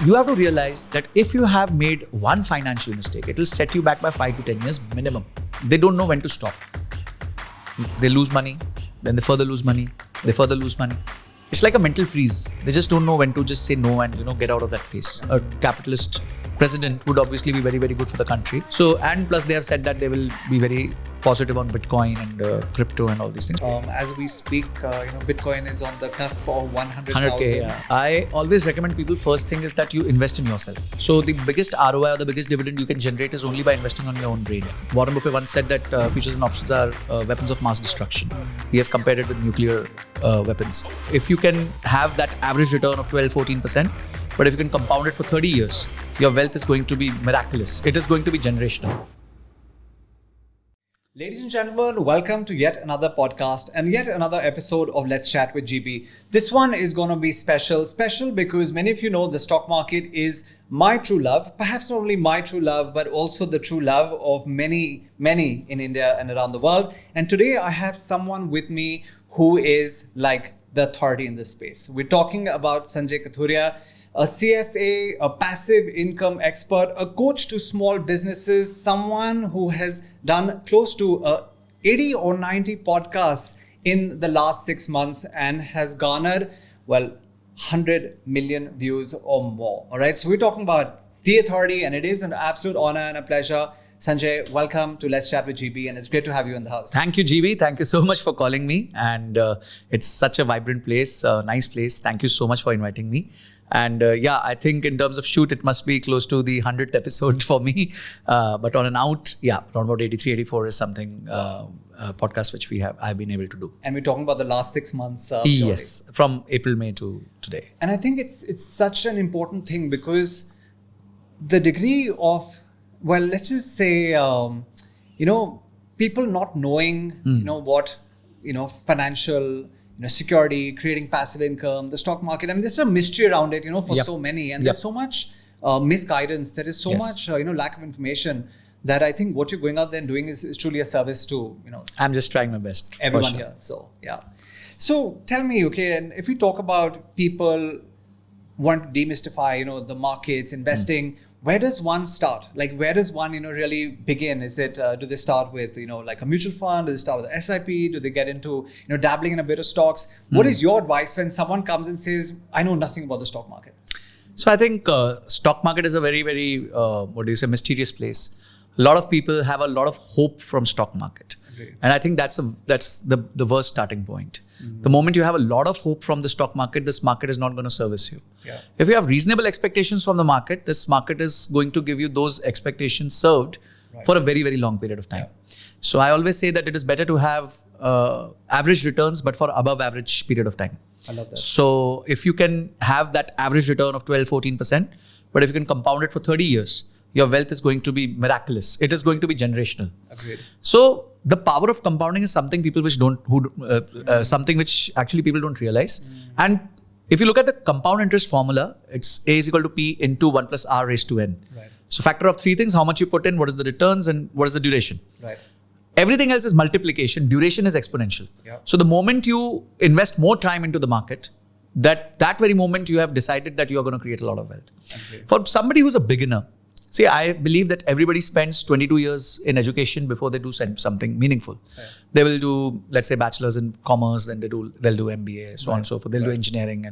you have to realize that if you have made one financial mistake, it will set you back by 5 to 10 years minimum. They don't know when to stop. They lose money, then they further lose money, they further lose money. It's like a mental freeze. They just don't know when to just say no and get out of that place. A capitalist president would obviously be very, very good for the country. So, and plus they have said that they will be very positive on Bitcoin and crypto and all these things. As we speak, Bitcoin is on the cusp of 100,000. 100K, yeah. I always recommend people, first thing is that you invest in yourself. So the biggest ROI or the biggest dividend you can generate is only by investing on your own brain. Warren Buffett once said that futures and options are weapons of mass destruction. He has compared it with nuclear weapons. If you can have that average return of 12-14%, but if you can compound it for 30 years, your wealth is going to be miraculous. It is going to be generational. Ladies and gentlemen, welcome to yet another podcast and yet another episode of Let's Chat with GB. This one is going to be special because many of you know the stock market is my true love. Perhaps not only my true love, but also the true love of many in India and around the world. And today I have someone with me who is like the authority in this space. We're talking about Sanjay Kathuria, a CFA, a passive income expert, a coach to small businesses, someone who has done close to 80 or 90 podcasts in the last 6 months and has garnered, 100 million views or more. All right. So we're talking about the authority, and it is an absolute honor and a pleasure. Sanjay, welcome to Let's Chat with GB, and it's great to have you in the house. Thank you, GB. Thank you so much for calling me. And it's such a vibrant place, nice place. Thank you so much for inviting me. And I think in terms of shoot, it must be close to the 100th episode for me. But on an out, around about 83, 84 is something, podcast which I've been able to do. And we're talking about the last 6 months. Yes, from April, May to today. And I think it's such an important thing because the degree of, let's just say, people not knowing, what, financial, security, creating passive income, the stock market. I mean, there's a mystery around it, for so many. And there's so much misguidance. There is so much, lack of information that I think what you're going out there and doing is truly a service to, I'm just trying my best. Everyone here. So, yeah. So tell me, and if we talk about people want to demystify, the markets, investing, where does one start? Like, where does one, really begin? Is it, do they start with, like a mutual fund? Do they start with a SIP? Do they get into, dabbling in a bit of stocks? What is your advice when someone comes and says, I know nothing about the stock market? So I think stock market is a very, very, mysterious place. A lot of people have a lot of hope from stock market. Agreed. And I think that's the worst starting point. Mm-hmm. The moment you have a lot of hope from the stock market, this market is not going to service you. Yeah. If you have reasonable expectations from the market, this market is going to give you those expectations served for a very, very long period of time. Yeah. So I always say that it is better to have average returns, but for above average period of time. I love that. So if you can have that average return of 12-14%, but if you can compound it for 30 years, your wealth is going to be miraculous. It is going to be generational. Agreed. So the power of compounding is something people something which actually people don't realize. And if you look at the compound interest formula, it's A is equal to P into 1 plus R raised to N. Right. So factor of three things: how much you put in, what is the returns, and what is the duration. Right. Everything else is multiplication. Duration is exponential. Yeah. So the moment you invest more time into the market, that very moment you have decided that you are going to create a lot of wealth. Okay. For somebody who's a beginner, see, I believe that everybody spends 22 years in education before they do something meaningful. Right. They will do, let's say, bachelor's in commerce, then they'll do MBA, so on and so forth. They'll do engineering,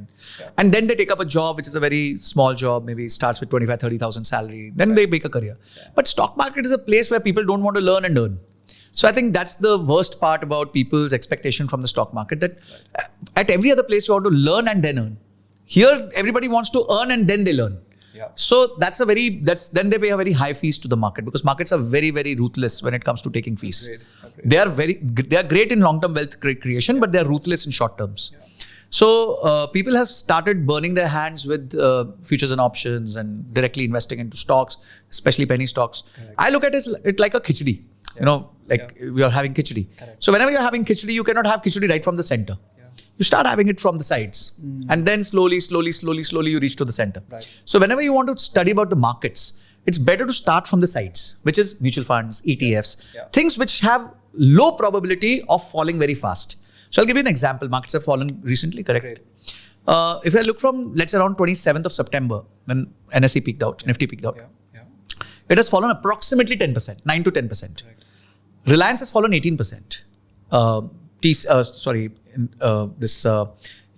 and then they take up a job which is a very small job, maybe starts with 25,000-30,000 salary. Then they make a career. Yeah. But stock market is a place where people don't want to learn and earn. So I think that's the worst part about people's expectation from the stock market, that at every other place you want to learn and then earn. Here, everybody wants to earn and then they learn. Yeah. So then they pay a very high fees to the market, because markets are very, very ruthless when it comes to taking fees. Agreed. They are great in long-term wealth creation, but they are ruthless in short terms. Yeah. So people have started burning their hands with futures and options and directly investing into stocks, especially penny stocks. Correct. I look at it like a khichdi. We are having khichdi. Correct. So whenever you're having khichdi, you cannot have khichdi right from the center. You start having it from the sides, and then slowly you reach to the center. Right. So whenever you want to study about the markets, it's better to start from the sides, which is mutual funds, ETFs, things which have low probability of falling very fast. So I'll give you an example. Markets have fallen recently, correct? Great. If I look from, let's say, around 27th of September, when NSE peaked out, Nifty peaked out, it has fallen approximately 10%, 9 to 10%. Right. Reliance has fallen 18%.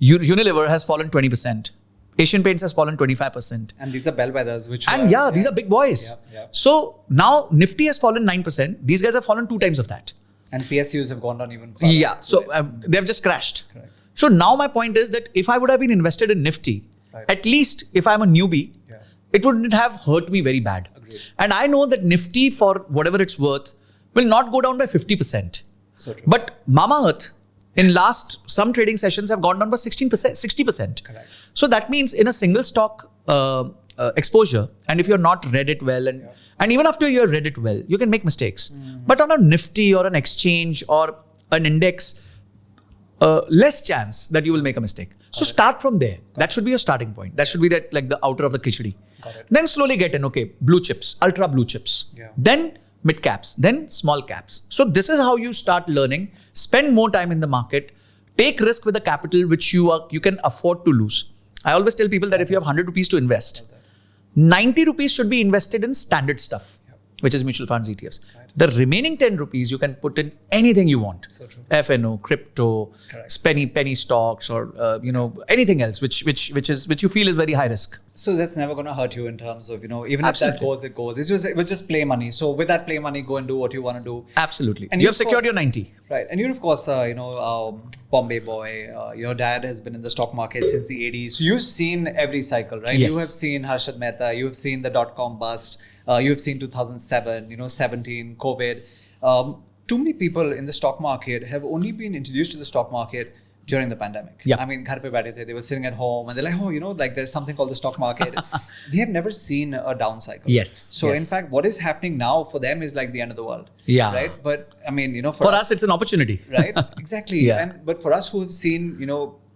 Unilever has fallen 20%. Asian Paints has fallen 25%. And these are bellwethers, these are big boys. So now Nifty has fallen 9%. These guys have fallen 2 times of that. And PSUs have gone down even further. Yeah, so they've just crashed. Correct. So now my point is that if I would have been invested in Nifty, at least if I'm a newbie, it wouldn't have hurt me very bad. Agreed. And I know that Nifty, for whatever it's worth, will not go down by 50%. So true. But Mamaearth, in some trading sessions have gone down by 16%, 60%. Correct. So that means in a single stock exposure, and if you're not read it well, and even after you've read it well, you can make mistakes. Mm-hmm. But on a Nifty or an exchange or an index, less chance that you will make a mistake. So start from there. That should be your starting point. That should be like the outer of the khichdi. Then slowly get in, blue chips, ultra blue chips. Yeah. Then mid caps, then small caps. So this is how you start learning. Spend more time in the market. Take risk with the capital which you can afford to lose. I always tell people that if you have 100 rupees to invest, 90 rupees should be invested in standard stuff, which is mutual funds, ETFs. Right. The remaining 10 rupees you can put in anything you want. So true. FNO, crypto, penny stocks, or anything else which you feel is very high risk. So that's never going to hurt you in terms of even Absolutely. If that goes, it goes. It was just play money. So with that play money, go and do what you want to do. Absolutely. And you have secured your 90. Right. And you, of course, Bombay boy. Your dad has been in the stock market since the 80s. So you've seen every cycle, right? Yes. You have seen Harshad Mehta. You have seen the dot-com bust. You have seen 2007, 17, COVID. Too many people in the stock market have only been introduced to the stock market during the pandemic. Yeah. I mean, ghar pe baithe the, they were sitting at home and they're like, there's something called the stock market. They have never seen a down cycle. Yes. So in fact, what is happening now for them is like the end of the world. Yeah. Right. But I mean, for us, it's an opportunity. Right. Exactly. Yeah. But for us who have seen,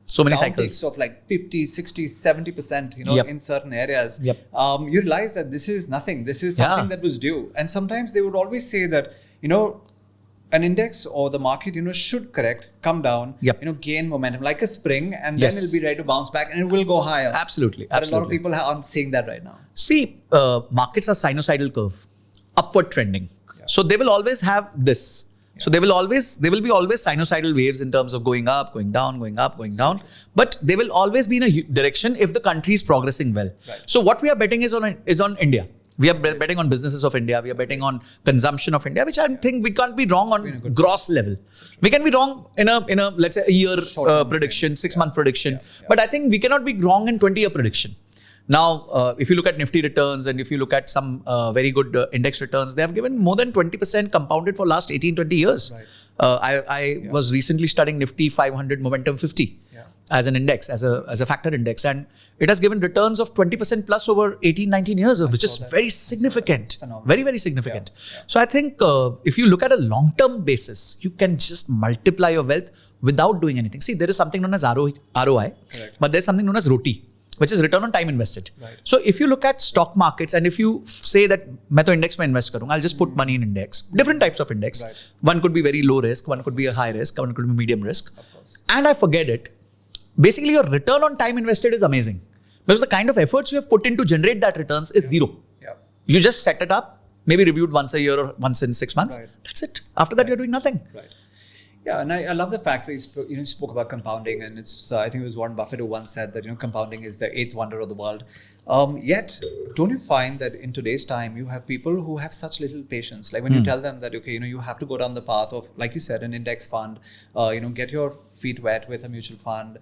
so many cycles of like 50, 60, 70%, in certain areas, you realize that this is nothing. This is something that was due. And sometimes they would always say that, an index or the market, should correct, come down, gain momentum like a spring, and then it'll be ready to bounce back and it will go higher. Absolutely. But a lot of people aren't seeing that right now. See, markets are sinusoidal curve, upward trending. Yeah. So they will always have this. Yeah. So they will be always sinusoidal waves in terms of going up, going down, going up, going down. But they will always be in a direction if the country is progressing well. Right. So what we are betting is on India. We are betting on businesses of India. We are betting on consumption of India, which I think we can't be wrong on gross level. We can be wrong in a let's say a year prediction, 6-month prediction. Yeah. But I think we cannot be wrong in 20-year prediction. Now, if you look at Nifty returns and if you look at some very good index returns, they have given more than 20% compounded for last 18, 20 years. Right. I was recently studying Nifty 500 Momentum 50 as an index, as a factor index. And it has given returns of 20% plus over 18, 19 years, which is very significant. Very, very significant. Yeah. So I think if you look at a long-term basis, you can just multiply your wealth without doing anything. See, there is something known as ROI, but there's something known as ROTI, which is return on time invested. Right. So if you look at stock markets and if you say that मैं तो index में invest करूँगा, I'll just put money in index. Different types of index. Right. One could be very low risk, one could be a high risk, one could be medium risk. Of course. And I forget it. Basically, your return on time invested is amazing. Because the kind of efforts you have put in to generate that returns is zero. Yeah. You just set it up, maybe reviewed once a year or once in 6 months. Right. That's it. After that, you're doing nothing. Right. Yeah, and I love the fact that you spoke about compounding, and it's I think it was Warren Buffett who once said that compounding is the 8th wonder of the world. Yet, don't you find that in today's time you have people who have such little patience? Like when you tell them that you have to go down the path of, like you said, an index fund, get your feet wet with a mutual fund,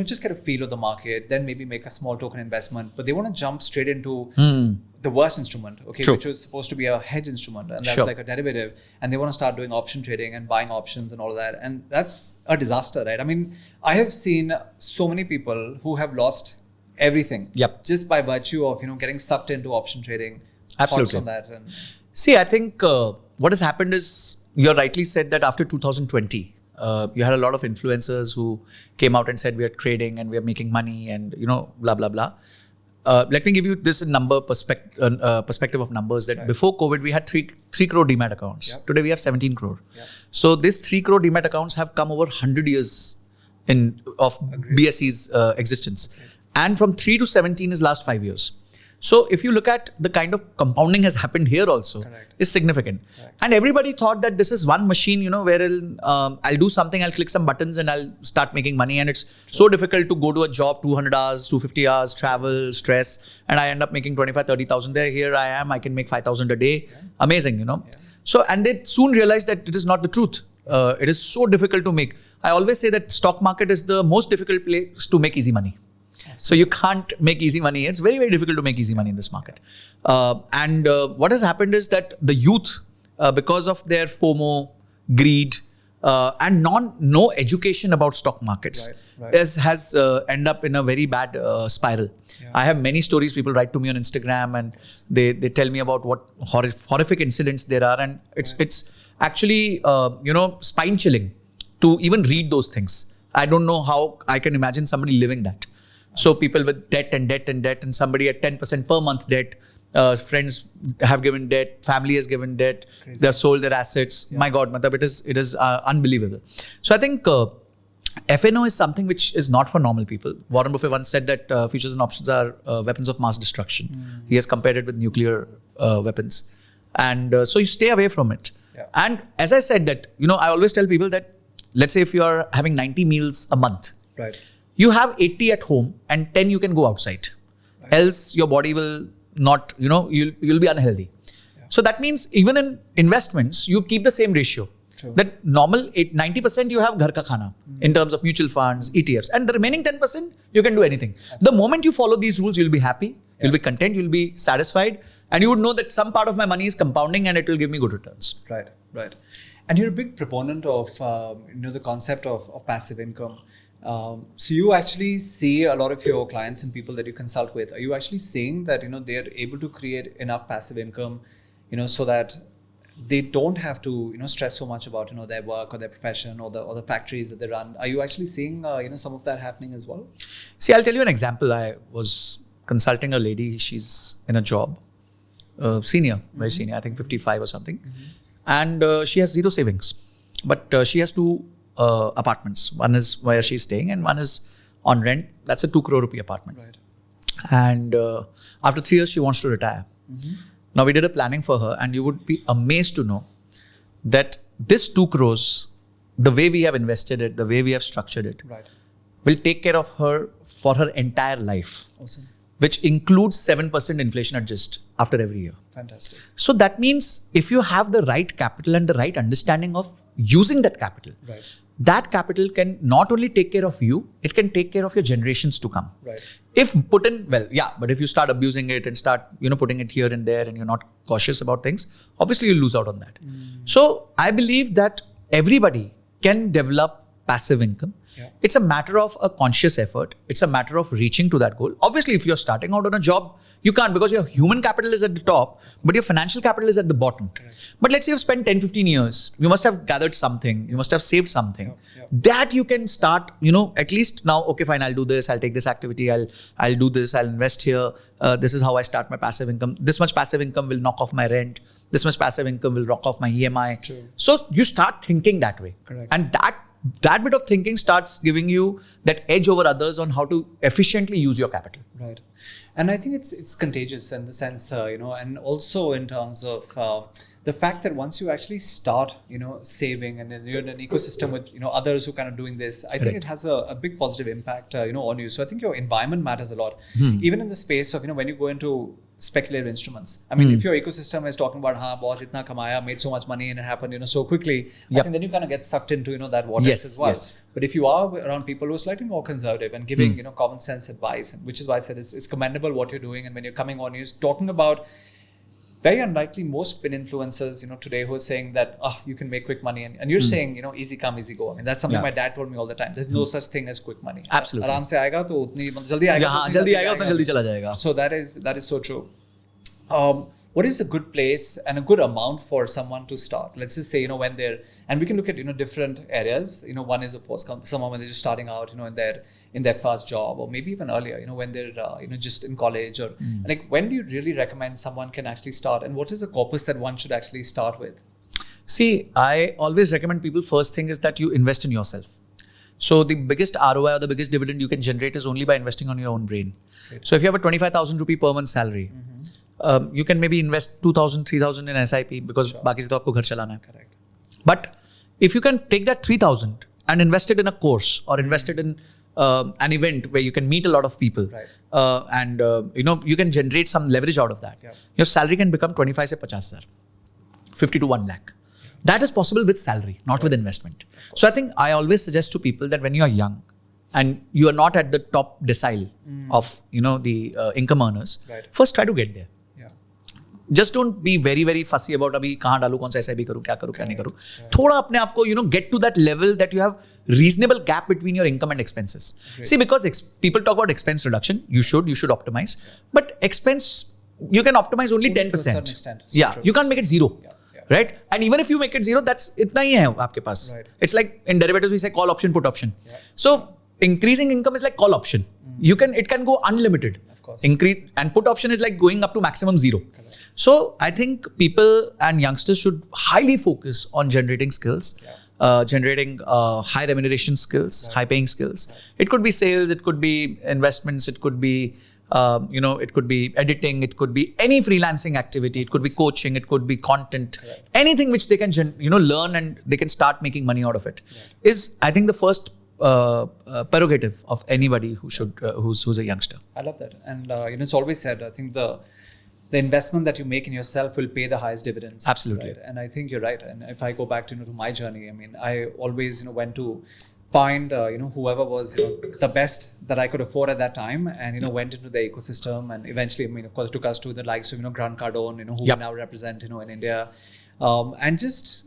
just get a feel of the market, then maybe make a small token investment. But they want to jump straight into the worst instrument, which was supposed to be a hedge instrument, and that's like a derivative, and they want to start doing option trading and buying options and all of that, and that's a disaster, right? I mean, I have seen so many people who have lost everything just by virtue of getting sucked into option trading. Absolutely. Thoughts on that? See, I think what has happened is you rightly said that after 2020. You had a lot of influencers who came out and said we are trading and we are making money and blah blah blah. Let me give you this in perspective of numbers that before COVID we had 3 crore demat accounts. Yep. Today we have 17 crore. Yep. So these 3 crore demat accounts have come over 100 years of BSE's existence. And from 3 to 17 is last 5 years. So if you look at the kind of compounding has happened here also, is significant. And everybody thought that this is one machine, where I'll do something, I'll click some buttons and I'll start making money. And it's so difficult to go to a job, 200 hours, 250 hours, travel, stress, and I end up making 25, 30,000 there. Here I am, I can make 5,000 a day. Amazing, So, and they soon realized that it is not the truth. It is so difficult to make. I always say that stock market is the most difficult place to make easy money. So you can't make easy money. It's very, very difficult to make easy money in this market. And what has happened is that the youth, because of their FOMO, greed, and no education about stock markets, has ended up in a very bad spiral. I have many stories. People write to me on Instagram and they tell me about what horrific incidents there are. And it's actually, spine chilling to even read those things. I don't know how I can imagine somebody living that. So people with debt and somebody at 10% per month debt, friends have given debt, family has given debt, they've sold their assets. My God, it is unbelievable. So I think FNO is something which is not for normal people. Warren Buffett once said that futures and options are weapons of mass destruction. He has compared it with nuclear weapons. And so you stay away from it. And as I said that, I always tell people that, let's say if you are having 90 meals a month, you have 80 at home and 10 you can go outside. Else your body will not, you'll be unhealthy. So that means even in investments, you keep the same ratio. That normal 90% you have ghar ka khana in terms of mutual funds, ETFs. And the remaining 10%, you can do anything. The moment you follow these rules, you'll be happy, you'll be content, you'll be satisfied. And you would know that some part of my money is compounding and it will give me good returns. Right. And you're a big proponent of, the concept of passive income. So you actually see a lot of your clients and people that you consult with, are you actually seeing that, they're able to create enough passive income, so that they don't have to, stress so much about, their work or their profession or the factories that they run? Are you actually seeing, some of that happening as well? See, I'll tell you an example. I was consulting a lady. She's in a job, senior, very senior, I think 55 or something. And she has zero savings, but she has two apartments. One is where she's staying and one is on rent. That's a 2 crore rupee apartment. And after 3 years, she wants to retire. Now we did a planning for her and you would be amazed to know that this 2 crores, the way we have invested it, the way we have structured it, will take care of her for her entire life. Awesome. Which includes 7% inflation adjust after every year. Fantastic. So that means if you have the right capital and the right understanding of using that capital, that capital can not only take care of you, it can take care of your generations to come. If put in, but if you start abusing it and start, putting it here and there and you're not cautious about things, obviously you'll lose out on that. So I believe that everybody can develop passive income. It's a matter of a conscious effort. It's a matter of reaching to that goal. Obviously, if you're starting out on a job, you can't because your human capital is at the top, but your financial capital is at the bottom. But let's say you've spent 10, 15 years. You must have gathered something. You must have saved something. That you can start, at least now, okay, fine, I'll do this. I'll take this activity. I'll do this. I'll invest here. This is how I start my passive income. This much passive income will knock off my rent. This much passive income will knock off my EMI. So you start thinking that way. And that bit of thinking starts giving you that edge over others on how to efficiently use your capital. And I think it's contagious in the sense, and also in terms of the fact that once you actually start, saving and then you're in an ecosystem with, others who kind of doing this, I think it has a big positive impact, on you. So I think your environment matters a lot. Even in the space of, when you go into speculative instruments. I mean, if your ecosystem is talking about, boss itna kamaya, made so much money and it happened, so quickly, I think then you kind of get sucked into, that vortex as well. But if you are around people who are slightly more conservative and giving, common sense advice, which is why I said it's commendable what you're doing. And when you're coming on, you're talking about very unlikely most fin influencers, today who are saying that, you can make quick money. And you're saying, easy come, easy go. I mean, that's something my dad told me all the time. There's no such thing as quick money. Absolutely. Aram se aayega to utni, jaldi aayega. Jaldi aayega, utna jaldi chala jayega. So that is so true. What is a good place and a good amount for someone to start? Let's just say, when they're, and we can look at, different areas. One is, of course, someone when they're just starting out, in their first job, or maybe even earlier, when they're, just in college, or like, when do you really recommend someone can actually start? And what is the corpus that one should actually start with? See, I always recommend people, first thing is that you invest in yourself. So the biggest ROI or the biggest dividend you can generate is only by investing on your own brain. Great. So if you have a 25,000 rupee per month salary, you can maybe invest 2,000, 3,000 in SIP because बाकी से तो आपको घर चलाना है. Correct. But if you can take that 3,000 and invest it in a course or invest it in an event where you can meet a lot of people, and you can generate some leverage out of that. Yeah. Your salary can become 25 se 50,000, 50 to 1 lakh. That is possible with salary, not with investment. So I think I always suggest to people that when you are young and you are not at the top decile of the income earners, first try to get there. Just don't be very very fussy about अभी कहाँ डालूँ, कौन सा SIP करूँ, क्या करूँ, क्या नहीं करूँ. थोड़ा अपने आप को get to that level that you have reasonable gap between your income and expenses. See, because people talk about expense reduction, you should optimize, but expense you can optimize only 10%. To a certain extent. Yeah, you can't make it zero. Right? And even if you make it zero, that's इतना ही है आपके पास. It's like in derivatives we say call option, put option. So increasing income is like call option. It can go unlimited. Of course. Increase and put option is like going up to maximum zero. So I think people and youngsters should highly focus on generating skills, generating high remuneration skills, high paying skills. It could be sales, it could be investments, it could be it could be editing, it could be any freelancing activity, it could be coaching, it could be content, anything which they can learn and they can start making money out of it. Is I think the first prerogative of anybody who's a youngster. I love that, and it's always said. I think the investment that you make in yourself will pay the highest dividends. Absolutely, right? And I think you're right. And if I go back to my journey, I mean, I always went to find whoever was the best that I could afford at that time, and went into the ecosystem, and eventually, I mean, of course, took us to the likes of Grant Cardone, who we now represent in India, and just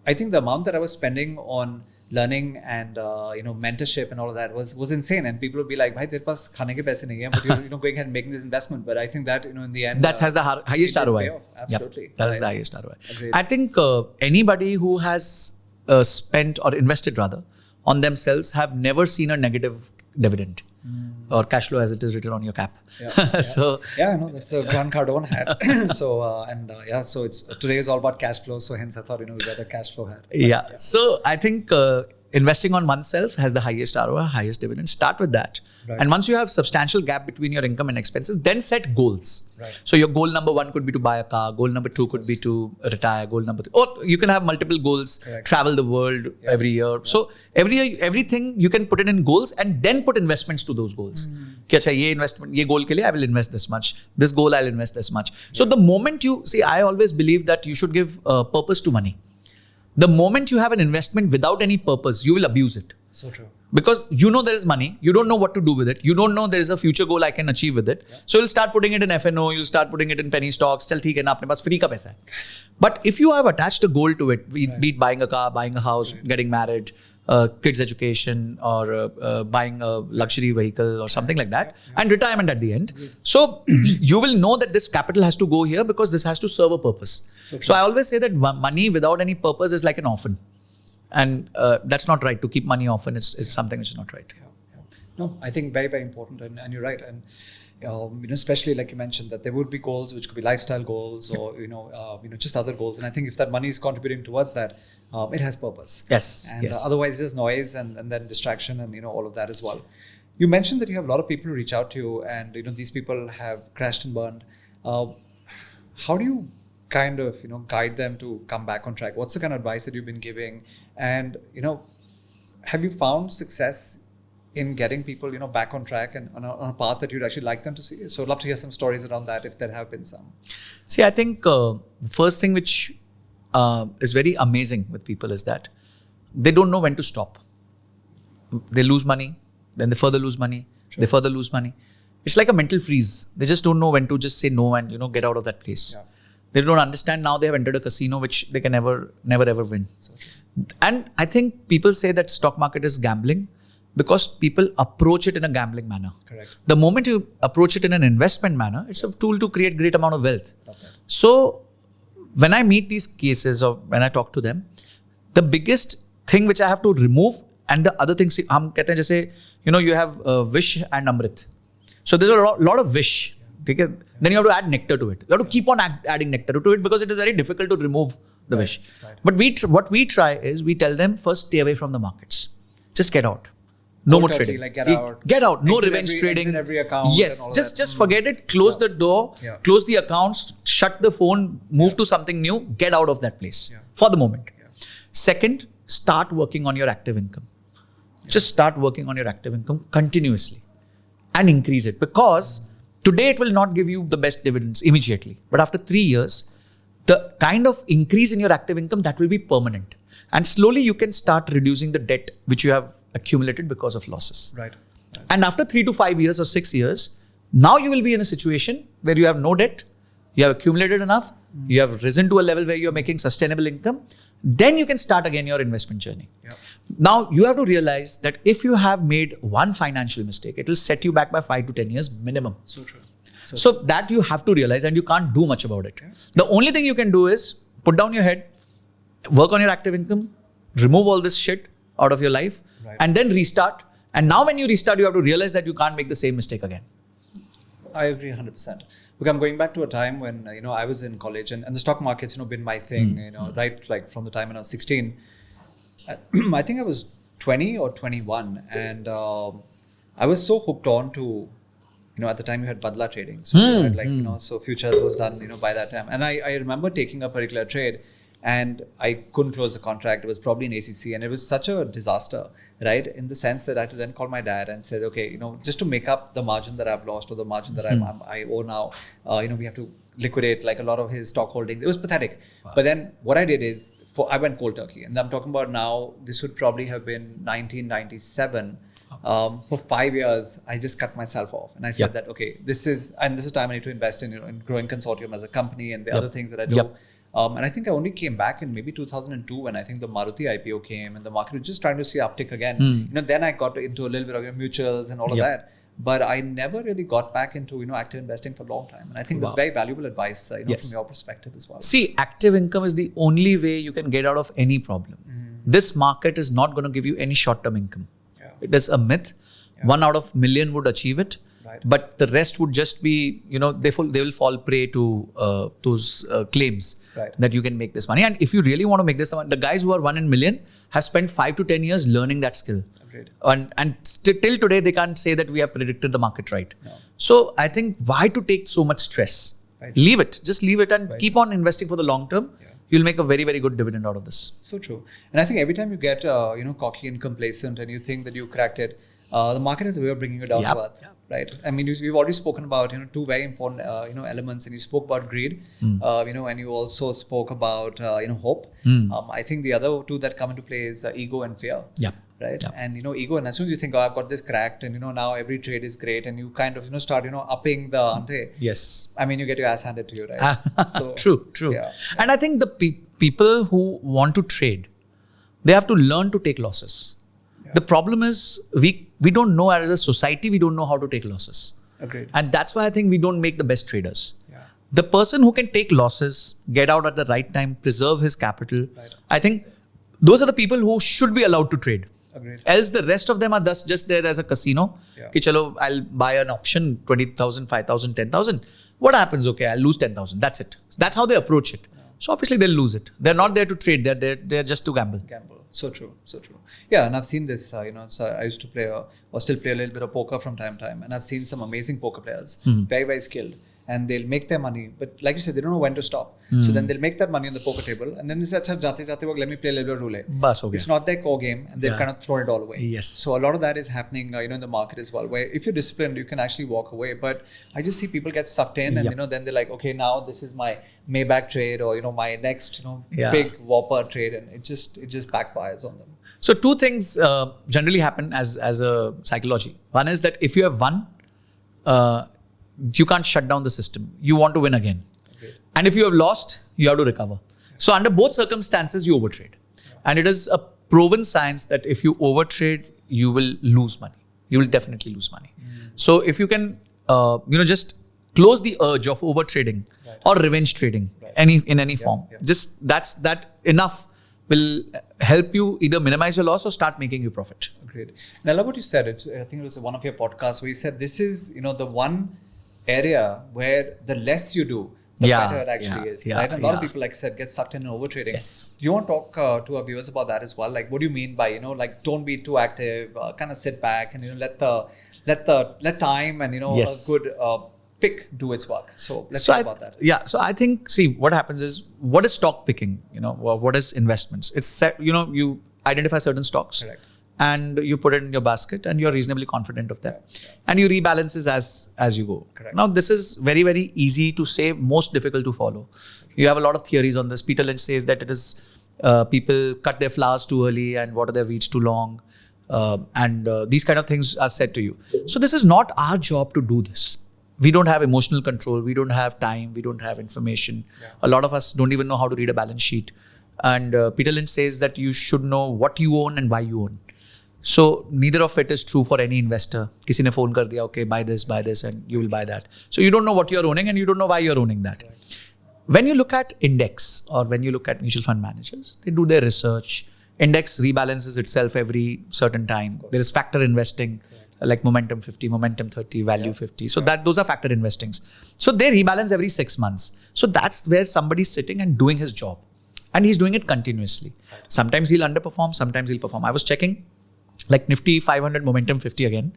I think the amount that I was spending on learning and mentorship and all of that was insane, and people would be like, "Bhai, tere paas khane ke paise nahi hai, but you're going ahead and making this investment." But I think that in the end that has the highest ROI. Absolutely, that is the highest ROI. Agreed. I think anybody who has spent or invested rather on themselves have never seen a negative dividend or cash flow as it is written on your cap. So I know that's the Grant Cardone hat. So so it's today is all about cash flow. So hence I thought we got the cash flow hat. But, So I think investing on oneself has the highest ROI, highest dividend. Start with that. And once you have substantial gap between your income and expenses, then set goals. So your goal number 1 could be to buy a car. Goal number 2 could be to retire. Goal number 3, or you can have multiple goals. Travel the world every year. So every year, everything you can put it in goals and then put investments to those goals. कि अच्छा ये investment, ये goal के लिए I will invest this much. This goal I'll invest this much. So the moment you see, I always believe that you should give purpose to money. The moment you have an investment without any purpose, you will abuse it. So true. Because there is money, you don't know what to do with it. You don't know there is a future goal I can achieve with it. So you'll start putting it in FNO, you'll start putting it in penny stocks. Chal theek hai na, apne paas free ka paisa hai. But if you have attached a goal to it, be it buying a car, buying a house, getting married, kids education, or buying a luxury vehicle or something like that, and retirement at the end. So you will know that this capital has to go here because this has to serve a purpose. So I always say that money without any purpose is like an orphan. And that's not right. To keep money orphan is something which is not right. No, I think very, very important, and you're right. And especially like you mentioned, that there would be goals which could be lifestyle goals, or just other goals. And I think if that money is contributing towards that, it has purpose. Yes. And otherwise, there's noise and then distraction and all of that as well. You mentioned that you have a lot of people who reach out to you, and these people have crashed and burned. How do you kind of guide them to come back on track? What's the kind of advice that you've been giving? And have you found success in getting people back on track and on a path that you'd actually like them to see? So I'd love to hear some stories around that, if there have been some. See, I think the first thing which is very amazing with people is that they don't know when to stop. They lose money, then they further lose money, they further lose money. It's like a mental freeze. They just don't know when to just say no and get out of that place. They don't understand now they have entered a casino which they can never ever win. And I think people say that stock market is gambling because people approach it in a gambling manner. Correct. The moment you approach it in an investment manner, it's a tool to create great amount of wealth. So when I meet these cases or when I talk to them, the biggest thing which I have to remove, and the other things, हम कहते हैं जैसे you have wish and amrit. So there's a lot of wish. Then you have to add nectar to it. You have to keep on adding nectar to it because it is very difficult to remove the wish. But what we try is we tell them, first stay away from the markets. Just get out. No Cold more turkey, trading. like get out. Get out. No Exit revenge trading. exit every account Yes. and all Just that. forget it. Close the door. Yeah. Close the accounts. Shut the phone. Move to something new. Get out of that place for the moment. Yeah. Second, start working on your active income. Just start working on your active income continuously and increase it, because today it will not give you the best dividends immediately. But after 3 years, the kind of increase in your active income, that will be permanent. And slowly you can start reducing the debt which you have accumulated because of losses. Right. And after 3 to 5 years or 6 years, now you will be in a situation where you have no debt, you have accumulated enough, you have risen to a level where you're making sustainable income. Then you can start again your investment journey. Yeah. Now you have to realize that if you have made one financial mistake, it will set you back by 5 to 10 years minimum. So true. So that you have to realize, and you can't do much about it. The only thing you can do is put down your head, work on your active income, remove all this shit out of your life, and then restart. And now when you restart, you have to realize that you can't make the same mistake again. I agree 100%. Look, I'm going back to a time when, I was in college and the stock market's, been my thing, right? Like from the time when I was 16, I think I was 20 or 21. And I was so hooked on to, at the time you had Badla trading. So, you had so futures was done, by that time. And I remember taking a particular trade and I couldn't close the contract. It was probably an ACC and it was such a disaster, right? In the sense that I had to then call my dad and said, okay, just to make up the margin that I've lost or the margin that I owe now, we have to liquidate like a lot of his stock holdings. It was pathetic. Wow. But then what I did is I went cold turkey, and I'm talking about now, this would probably have been 1997. For 5 years, I just cut myself off, and I said that, okay, this is time I need to invest in growing consortium as a company and the other things that I do. And I think I only came back in maybe 2002 when I think the Maruti IPO came and the market was just trying to see uptick again. Then I got into a little bit of mutuals and all of that. But I never really got back into active investing for a long time. And I think that's very valuable advice from your perspective as well. See, active income is the only way you can get out of any problem. This market is not going to give you any short-term income. It is a myth. 1 out of million would achieve it. Right. But the rest would just be, they will fall prey to those claims that you can make this money. And if you really want to make this money, the guys who are 1 in million have spent 5 to 10 years learning that skill. Agreed. And till today, they can't say that we have predicted the market right. No. So I think why to take so much stress? Right. Leave it. Just leave it and keep on investing for the long term. You'll make a very, very good dividend out of this. So true. And I think every time you get, cocky and complacent and you think that you cracked it, the market has a way of bringing you down to earth, right? I mean, we've already spoken about, 2 very important, elements, and you spoke about greed, and you also spoke about, hope. I think the other 2 that come into play is ego and fear. Right. Yep. And, ego, and as soon as you think, I've got this cracked and, now every trade is great and you kind of, start, upping the ante. Yes. I mean, you get your ass handed to you, right? So, True. Yeah. And I think the people who want to trade, they have to learn to take losses. Yeah. The problem is we don't know, as a society, we don't know how to take losses. Agreed. And that's why I think we don't make the best traders. Yeah. The person who can take losses, get out at the right time, preserve his capital, I think those are the people who should be allowed to trade. Agreed. Else the rest of them are thus just there as a casino. Ki chalo, I'll buy an option, 20,000, 5,000, 10,000. What happens? Okay, I'll lose 10,000. That's it. That's how they approach it. Yeah. So obviously they'll lose it. They're not there to trade. They're just to gamble. So true. Yeah, and I've seen this, so I used to play or still play a little bit of poker from time to time. And I've seen some amazing poker players, very, very skilled. And they'll make their money, but like you said, they don't know when to stop. So then they'll make that money on the poker table, and then they say, "Jate, let me play a little bit of roulette." It's not their core game, and they've kind of thrown it all away. Yes. So a lot of that is happening, in the market as well, where if you're disciplined, you can actually walk away. But I just see people get sucked in, and then they're like, "Okay, now this is my Maybach trade, or my next, big Whopper trade," and it just backfires on them. So 2 things generally happen as a psychology. One is that if you have won, you can't shut down the system. You want to win again. Okay. And if you have lost, you have to recover. Yeah. So under both circumstances, you overtrade. Yeah. And it is a proven science that if you overtrade, you will lose money. You will definitely lose money. So if you can, just close the urge of overtrading or revenge trading in any form, just that enough will help you either minimize your loss or start making you profit. Great. And I love what you said. I think it was one of your podcasts where you said this is, the one area where the less you do, the better it actually is. Right? And a lot of yeah. people, like I said, get sucked in overtrading. Yes. Do you want to talk to our viewers about that as well? Like, what do you mean by, like, don't be too active, kind of sit back and, let time and, Yes. a good pick do its work. So let's So talk about that. Yeah. So I think, see, what happens is, what is stock picking? What is investments? It's set, you identify certain stocks. Correct. And you put it in your basket and you're reasonably confident of them. And you rebalance this as you go. Correct. Now, this is very, very easy to say, most difficult to follow. You have a lot of theories on this. Peter Lynch says that it is people cut their flowers too early and water their weeds too long. And these kind of things are said to you. So this is not our job to do this. We don't have emotional control. We don't have time. We don't have information. Yeah. A lot of us don't even know how to read a balance sheet. And Peter Lynch says that you should know what you own and why you own. So neither of it is true for any investor. किसी ने phone कर दिया, okay, buy this and you will buy that. So you don't know what you're owning and you don't know why you're owning that. Right. When you look at index or when you look at mutual fund managers, they do their research. Index rebalances itself every certain time. There is factor investing, like momentum 50, momentum 30, value 50. So those are factor investings. So they rebalance every 6 months. So that's where somebody's sitting and doing his job. And he's doing it continuously. Sometimes he'll underperform, sometimes he'll perform. I was checking like Nifty 500 momentum 50 again.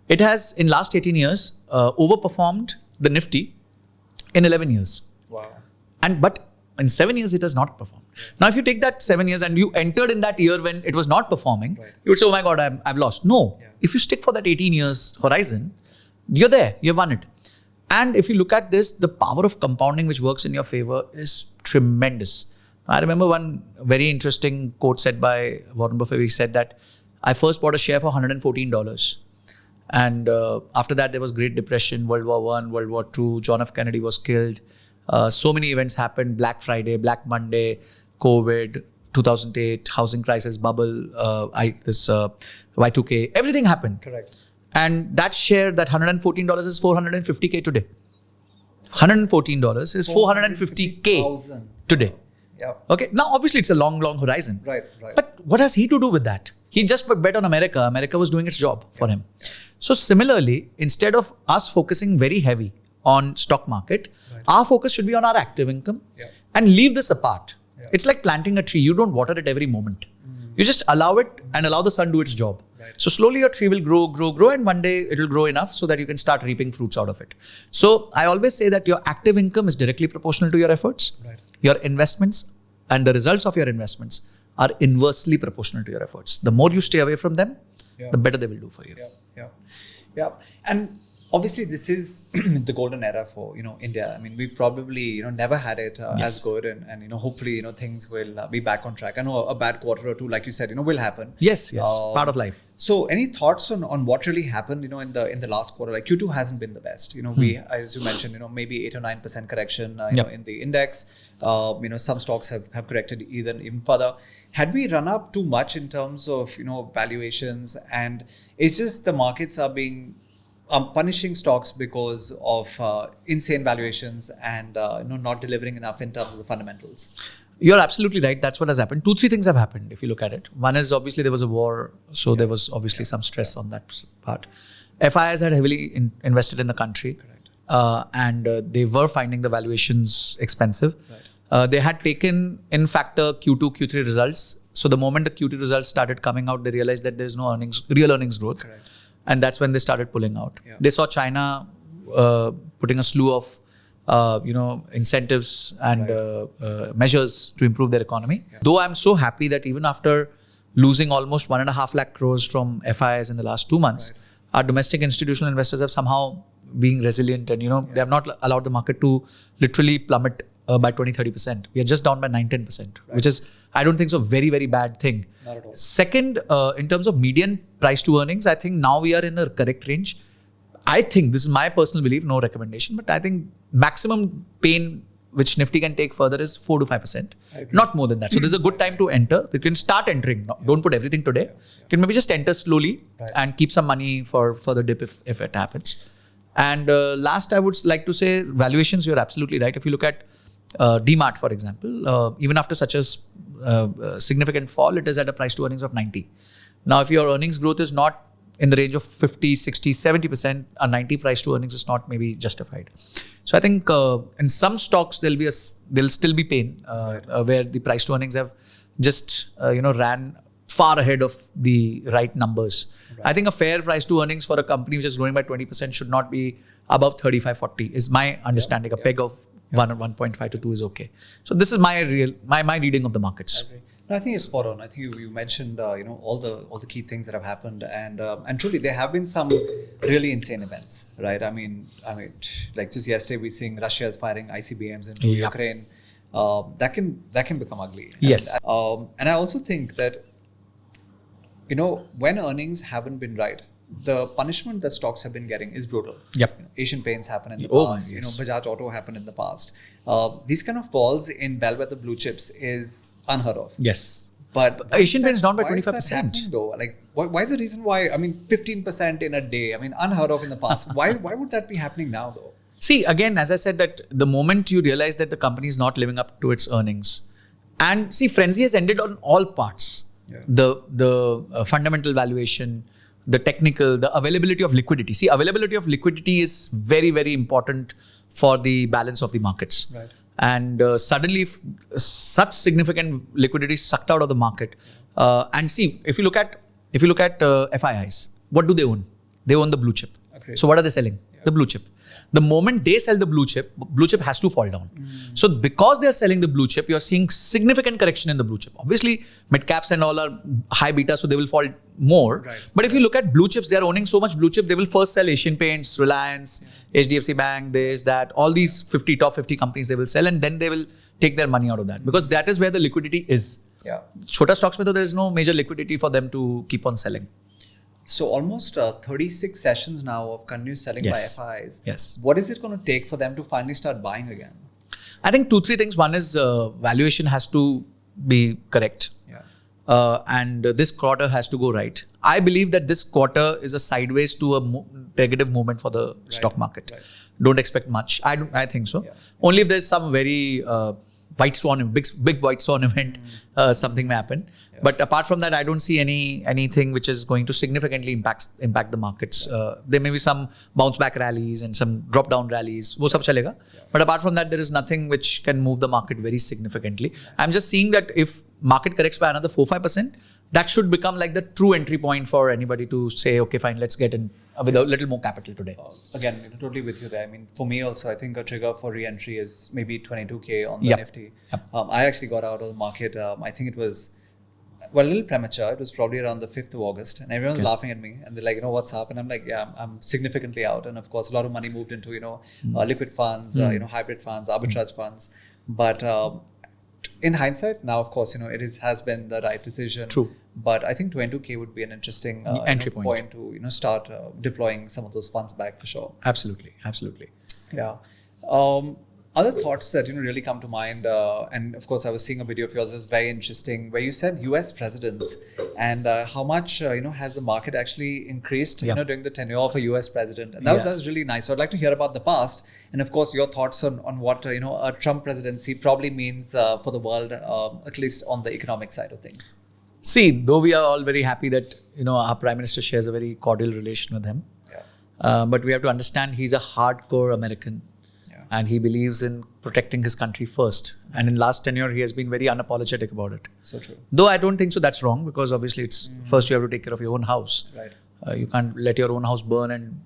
It has in last 18 years overperformed the Nifty in 11 years. Wow. But in 7 years it has not performed. Now if you take that 7 years and you entered in that year when it was not performing, you would say, oh my God, I've lost. No. Yeah. If you stick for that 18 years horizon, you're there, you've won it. And if you look at this, the power of compounding which works in your favor is tremendous. I remember one very interesting quote said by Warren Buffett. He said that I first bought a share for $114. And after that, there was Great Depression, World War I, World War II, John F. Kennedy was killed. So many events happened, Black Friday, Black Monday, COVID, 2008, housing crisis, bubble, Y2K, everything happened. Correct. And that share, that $114 is $450K today. $114 is $450K today. Yeah. Okay. Now, obviously, it's a long, long horizon. Right. But what has he to do with that? He just bet on America. America was doing its job for him. So similarly, instead of us focusing very heavy on stock market, our focus should be on our active income and leave this apart. Yeah. It's like planting a tree. You don't water it every moment. You just allow it and allow the sun to do its job. Right. So slowly your tree will grow, and one day it will grow enough so that you can start reaping fruits out of it. So I always say that your active income is directly proportional to your efforts. Right. Your investments and the results of your investments are inversely proportional to your efforts. The more you stay away from them, the better they will do for you. Yeah. And obviously, this is the golden era for India. I mean, we probably never had it as good, and hopefully things will be back on track. I know a bad quarter or two, like you said, will happen. Yes, part of life. So, any thoughts on what really happened, in the last quarter? Like Q2 hasn't been the best. We, as you mentioned, maybe 8 or 9% correction, in the index. Some stocks have corrected even further. Had we run up too much in terms of valuations, and it's just the markets are being punishing stocks because of insane valuations and not delivering enough in terms of the fundamentals? You're absolutely right. That's what has happened. 2-3 things have happened if you look at it. One is obviously there was a war, so there was obviously some stress on that part. FIs had heavily invested in the country, and they were finding the valuations expensive. Right. They had taken in factor Q2, Q3 results. So the moment the Q2 results started coming out, they realized that there's no real earnings growth. Correct. And that's when they started pulling out. Yeah. They saw China putting a slew of incentives and measures to improve their economy. Yeah. Though I'm so happy that even after losing almost 1.5 lakh crores from FIs in the last 2 months, our domestic institutional investors have somehow been resilient, and they have not allowed the market to literally plummet by 20-30%. We are just down by 9-10%, which is, I don't think so, very, very bad thing. Not at all. Second, in terms of median price to earnings, I think now we are in a correct range. I think, this is my personal belief, no recommendation, but I think maximum pain which Nifty can take further is 4 to 5%. Not more than that. So there's a good time to enter. You can start entering. Don't put everything today. You can maybe just enter slowly and keep some money for the dip if it happens. And last, I would like to say valuations, you're absolutely right. If you look at DMart, for example, even after such a significant fall, it is at a price to earnings of 90. Now, if your earnings growth is not in the range of 50, 60, 70%, a 90 price to earnings is not maybe justified. So I think in some stocks there'll still be pain where the price to earnings have just ran far ahead of the right numbers. Right. I think a fair price to earnings for a company which is growing by 20% should not be above 35, 40 is my understanding. A peg of 1 or 1.5 to 2 is okay. So this is my reading of the markets. No, I think you're spot on. I think you mentioned all the key things that have happened, and truly there have been some really insane events, right? I mean, like just yesterday we seeing Russia is firing ICBMs into Ukraine. That can become ugly. Yes. And I also think that when earnings haven't been right, the punishment that stocks have been getting is brutal. Yep. Asian Paints happened in the past. Yes. Bajaj Auto happened in the past. These kind of falls in bellwether blue chips is unheard of. Yes. But Asian Paints down by 25%. Why is that happening though? Like, why is the reason why? I mean, 15% in a day. I mean, unheard of in the past. Why would that be happening now though? See, again, as I said, that the moment you realize that the company is not living up to its earnings, and see, frenzy has ended on all parts. Yeah. The fundamental valuation, the technical, the availability of liquidity. See, availability of liquidity is very, very important for the balance of the markets. Right. And suddenly, such significant liquidity is sucked out of the market. And see, if you look at FIIs, what do they own? They own the blue chip. Okay. So what are they selling? Yeah. The blue chip. The moment they sell the blue chip has to fall down. So because they are selling the blue chip, you are seeing significant correction in the blue chip. Obviously, mid caps and all are high beta, so they will fall more. Right. But if you look at blue chips, they are owning so much blue chip, they will first sell Asian Paints, Reliance, HDFC Bank, this, that, all these top 50 companies they will sell, and then they will take their money out of that, because that is where the liquidity is. Yeah. Chota stocks, there is no major liquidity for them to keep on selling. So almost 36 sessions now of continuous selling by FIs. Yes. What is it going to take for them to finally start buying again? I think 2-3 things. One is valuation has to be correct. Yeah. And this quarter has to go right. I believe that this quarter is a sideways to a negative movement for the stock market. Right. Don't expect much. I think so. Yeah. Only if there's some very white swan, big white swan event, something may happen. Yeah. But apart from that, I don't see anything which is going to significantly impact the markets. There may be some bounce back rallies and some drop down rallies. Wo sab chalega. Yeah. But apart from that, there is nothing which can move the market very significantly. Yeah. I'm just seeing that if market corrects by another 4-5%, that should become like the true entry point for anybody to say, okay, fine, let's get in with a little more capital today. Again, totally with you there. I mean, for me also, I think a trigger for re-entry is maybe 22K on the Nifty. Yep. I actually got out of the market. I think it was, a little premature. It was probably around the 5th of August, and everyone was laughing at me, and they're like, what's up? And I'm like, I'm significantly out. And of course, a lot of money moved into, liquid funds, hybrid funds, arbitrage funds. But in hindsight, now, of course, it has been the right decision. True. But I think 22K would be an interesting entry point to start deploying some of those funds back for sure. Absolutely. Yeah. Other thoughts that really come to mind, and of course I was seeing a video of yours that was very interesting, where you said US presidents and how much has the market actually increased during the tenure of a US president, and that was really nice. So I'd like to hear about the past, and of course your thoughts on what a Trump presidency probably means for the world, at least on the economic side of things. See, though we are all very happy that our Prime Minister shares a very cordial relation with him, but we have to understand he's a hardcore American. And he believes in protecting his country first. And in last tenure, he has been very unapologetic about it. So true. Though I don't think so that's wrong, because obviously it's first you have to take care of your own house. Right. You can't let your own house burn and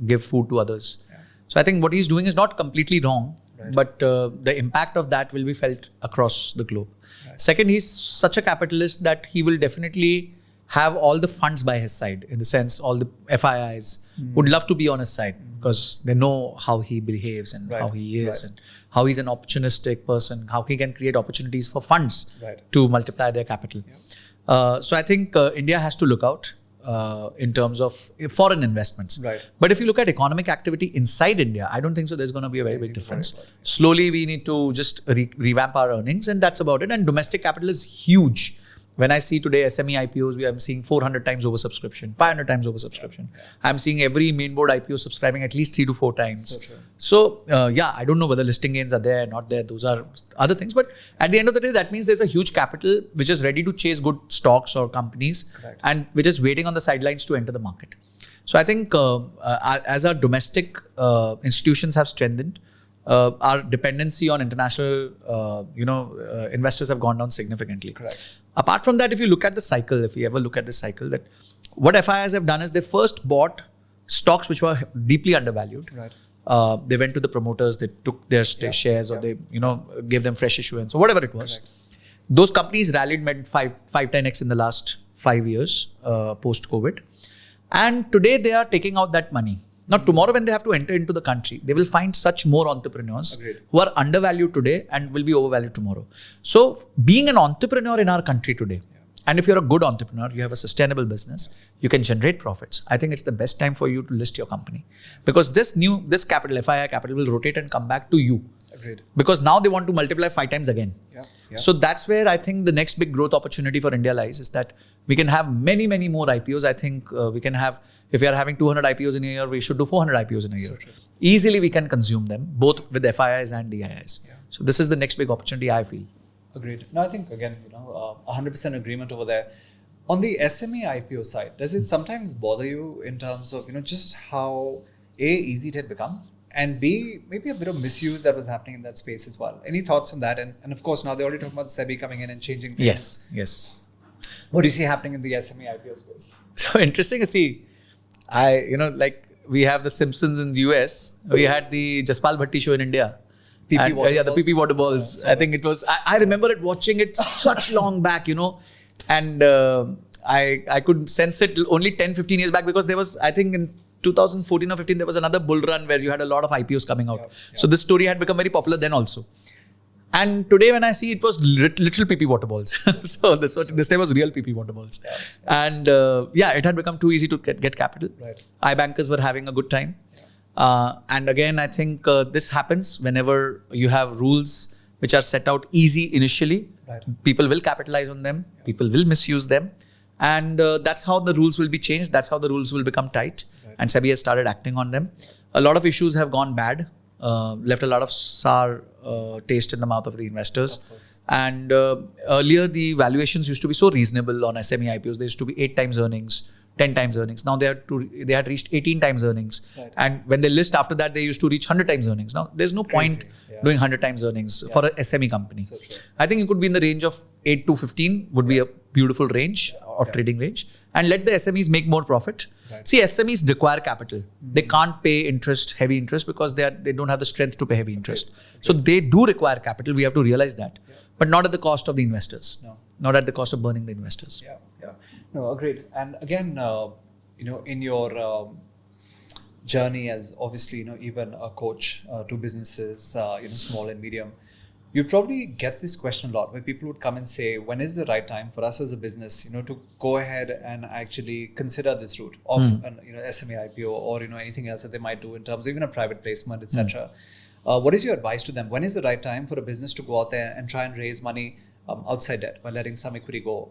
give food to others. Yeah. So I think what he's doing is not completely wrong, but the impact of that will be felt across the globe. Right. Second, he's such a capitalist that he will definitely have all the funds by his side, in the sense all the FIIs would love to be on his side, because they know how he behaves and how he is and how he's an opportunistic person, how he can create opportunities for funds to multiply their capital. Yeah. So I think India has to look out in terms of foreign investments. Right. But if you look at economic activity inside India, I don't think so there's going to be a very big difference. Slowly we need to just revamp our earnings, and that's about it. And domestic capital is huge. When I see today SME IPOs, I'm seeing 400 times oversubscription, 500 times oversubscription. I'm seeing every main board IPO subscribing at least 3 to 4 times. So I don't know whether listing gains are there, not there. Those are other things. But at the end of the day, that means there's a huge capital which is ready to chase good stocks or companies and which is waiting on the sidelines to enter the market. So I think as our domestic institutions have strengthened, our dependency on international, investors have gone down significantly. Apart from that, if you look at the cycle, if you ever look at this cycle, that what FIIs have done is they first bought stocks which were deeply undervalued. They went to the promoters, they took their shares, or they gave them fresh issuance or whatever it was. Those companies rallied 5-10x in the last 5 years post COVID, and today they are taking out that money. Now, tomorrow when they have to enter into the country, they will find such more entrepreneurs who are undervalued today and will be overvalued tomorrow. So, being an entrepreneur in our country today, and if you're a good entrepreneur, you have a sustainable business, you can generate profits. I think it's the best time for you to list your company, because this capital, FII capital, will rotate and come back to you. Because now they want to multiply 5 times again. So that's where I think the next big growth opportunity for India lies, is that we can have many, many more IPOs. I think we can have, if we are having 200 IPOs in a year, we should do 400 IPOs in a year. Easily we can consume them, both with FIIs and DIIs. So this is the next big opportunity, I feel. Agreed. No, I think again, 100% agreement over there. On the SME IPO side, does it sometimes bother you in terms of, just how easy it had become? And B, maybe a bit of misuse that was happening in that space as well. Any thoughts on that? And of course, now they're already talking about SEBI coming in and changing things. Yes. What do you see happening in the SME IPO space? So interesting to see. We have the Simpsons in the US. We had the Jaspal Bhatti show in India. The PP water balls. I think it was, I remember watching it such long back, and I could sense it only 10-15 years back, because there was, I think in 2014 or 15, there was another bull run where you had a lot of IPOs coming out. So this story had become very popular then also. And today when I see, it was literal PP water balls. So this time was real PP water balls. And it had become too easy to get capital. iBankers were having a good time. And again, I think this happens whenever you have rules which are set out easy initially. People will capitalize on them. People will misuse them. And that's how the rules will be changed. That's how the rules will become tight. And SEBI has started acting on them. A lot of issues have gone bad, left a lot of sour taste in the mouth of the investors. And earlier, the valuations used to be so reasonable on SME IPOs. They used to be 8 times earnings, 10 times earnings. Now they had reached 18 times earnings. And when they list after that, they used to reach 100 times earnings. Now there's no point doing 100 times earnings for a SME company. I think it could be in the range of 8 to 15 would be a beautiful range of trading range, and let the SMEs make more profit. See, SMEs require capital. They can't pay heavy interest, because they don't have the strength to pay heavy interest. So they do require capital. We have to realize that, but not at the cost of the investors. Not at the cost of burning the investors. No, agreed. And again, in your journey as obviously, even a coach to businesses, small and medium, you probably get this question a lot, where people would come and say, when is the right time for us as a business, to go ahead and actually consider this route of an SME IPO, or anything else that they might do in terms of even a private placement, etc. What is your advice to them? When is the right time for a business to go out there and try and raise money outside debt by letting some equity go,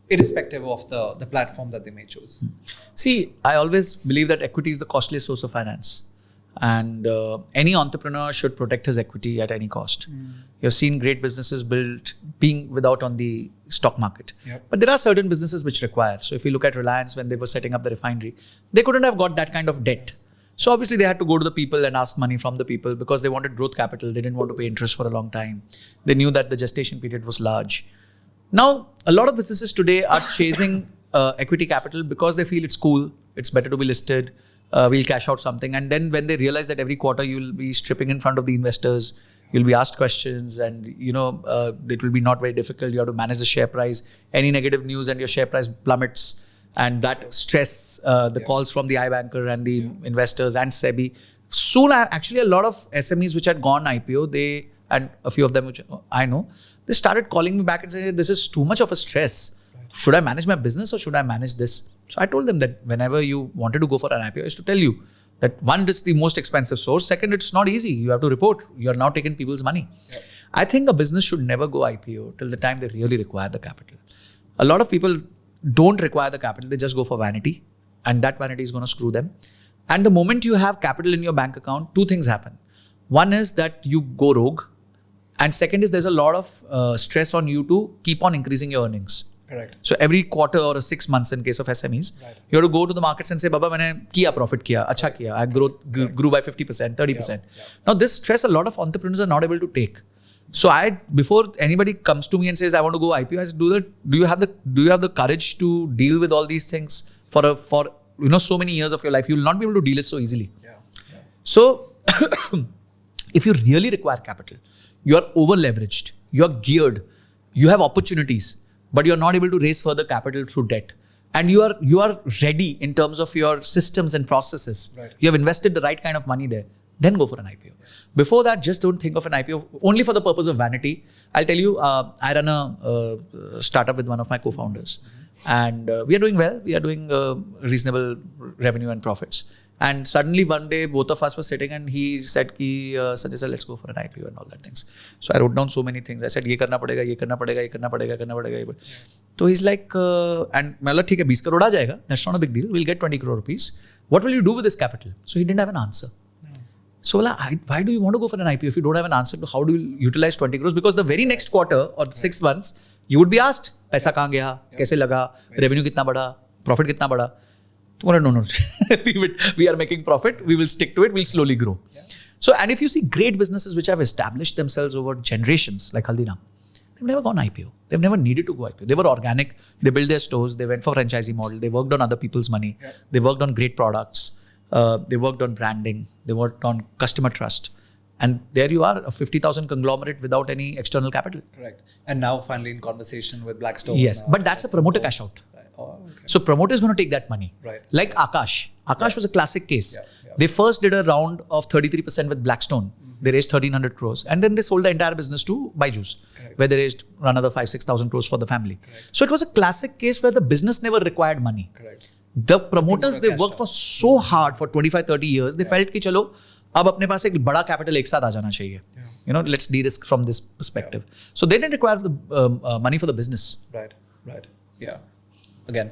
irrespective of the platform that they may choose? See, I always believe that equity is the costliest source of finance. And any entrepreneur should protect his equity at any cost. You've seen great businesses being without on the stock market. But there are certain businesses which require. So if you look at Reliance, when they were setting up the refinery, they couldn't have got that kind of debt. So obviously they had to go to the people and ask money from the people, because they wanted growth capital. They didn't want to pay interest for a long time. They knew that the gestation period was large. Now, a lot of businesses today are chasing equity capital because they feel it's cool. It's better to be listed. We'll cash out something. And then when they realize that every quarter you'll be stripping in front of the investors, you'll be asked questions, and it will be not very difficult. You have to manage the share price. Any negative news and your share price plummets, and that stress, the calls from the iBanker and the investors and SEBI. Soon, actually, a lot of SMEs which had gone IPO, and a few of them which I know, they started calling me back and saying, this is too much of a stress. Should I manage my business or should I manage this? So I told them that whenever you wanted to go for an IPO, I used to tell you that one, it's the most expensive source. Second, it's not easy. You have to report. You are now taking people's money. I think a business should never go IPO till the time they really require the capital. A lot of people don't require the capital. They just go for vanity, and that vanity is going to screw them. And the moment you have capital in your bank account, two things happen. One is that you go rogue. And second is there's a lot of stress on you to keep on increasing your earnings. Correct. So every quarter or 6 months in case of SMEs, you have to go to the markets and say, Baba, maine kiya profit kiya, acha kiya, I grew by 50%, 30%. Now this stress a lot of entrepreneurs are not able to take. So before anybody comes to me and says, I want to go IPO, I say, do you have the courage to deal with all these things for so many years of your life? You will not be able to deal it so easily. So if you really require capital, you are over leveraged, you are geared, you have opportunities, but you are not able to raise further capital through debt. And you are ready in terms of your systems and processes. Right. You have invested the right kind of money there. Then go for an IPO. Before that, just don't think of an IPO only for the purpose of vanity. I'll tell you, I run a startup with one of my co-founders. And we are doing well. We are doing reasonable revenue and profits. And suddenly one day, both of us were sitting and he said, Sanjay sir, let's go for an IPO and all that things. So I wrote down so many things. I said, ye karna padega, ye karna padega, ye karna padega, karna padega. So he's like, and main bola, theek hai, 20 crore aa jayega. That's not a big deal. We'll get 20 crore rupees. What will you do with this capital? So he didn't have an answer. So why do you want to go for an IPO if you don't have an answer to how do you utilize 20 crores? Because the very next quarter or 6 months, you would be asked, paisa kahan gaya, kaise laga, revenue kitna bada, profit kitna bada. No, leave it. We are making profit. We will stick to it. We'll slowly grow. Yeah. So, and if you see great businesses which have established themselves over generations, like Haldiram, they've never gone IPO. They've never needed to go IPO. They were organic. They built their stores. They went for franchisee model. They worked on other people's money. Yeah. They worked on great products. They worked on branding. They worked on customer trust. And there you are, a 50,000 conglomerate without any external capital. Correct. And now finally in conversation with Blackstone. Yes, but that's a promoter cash out. Oh, okay. So promoter is going to take that money. Right. Like Akash. Akash was a classic case. They first did a round of 33% with Blackstone. They raised 1,300 crores. And then they sold the entire business to Byju's, where they raised another 5,000-6,000 crores for the family. So it was a classic case where the business never required money. The promoters, they worked for so hard for 25-30 years. They felt कि चलो अब अपने पास एक बड़ा capital एक साथ आ जाना चाहिए. Let's de-risk from this perspective. So they didn't require the money for the business. Right. Yeah. Again,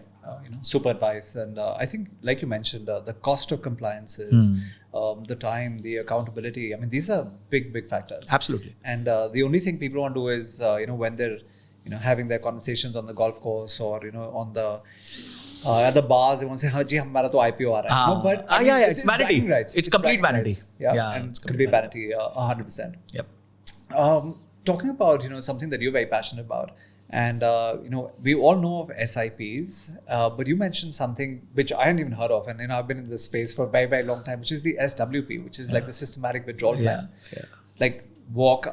super advice. And I think, like you mentioned, the cost of compliances, the time, the accountability. I mean, these are big factors. Absolutely. And the only thing people want to do is, when they're, having their conversations on the golf course or, on the at the bars, they want to say, "Ji, hamara to IPO aa raha hai." No, but it's vanity. It's complete vanity. Yeah, and it's complete vanity, 100%. Yep. Talking about something that you're very passionate about, and we all know of SIPs, but you mentioned something which I hadn't even heard of, and I've been in this space for a very long time, which is the SWP, which is like the systematic withdrawal plan. Like walk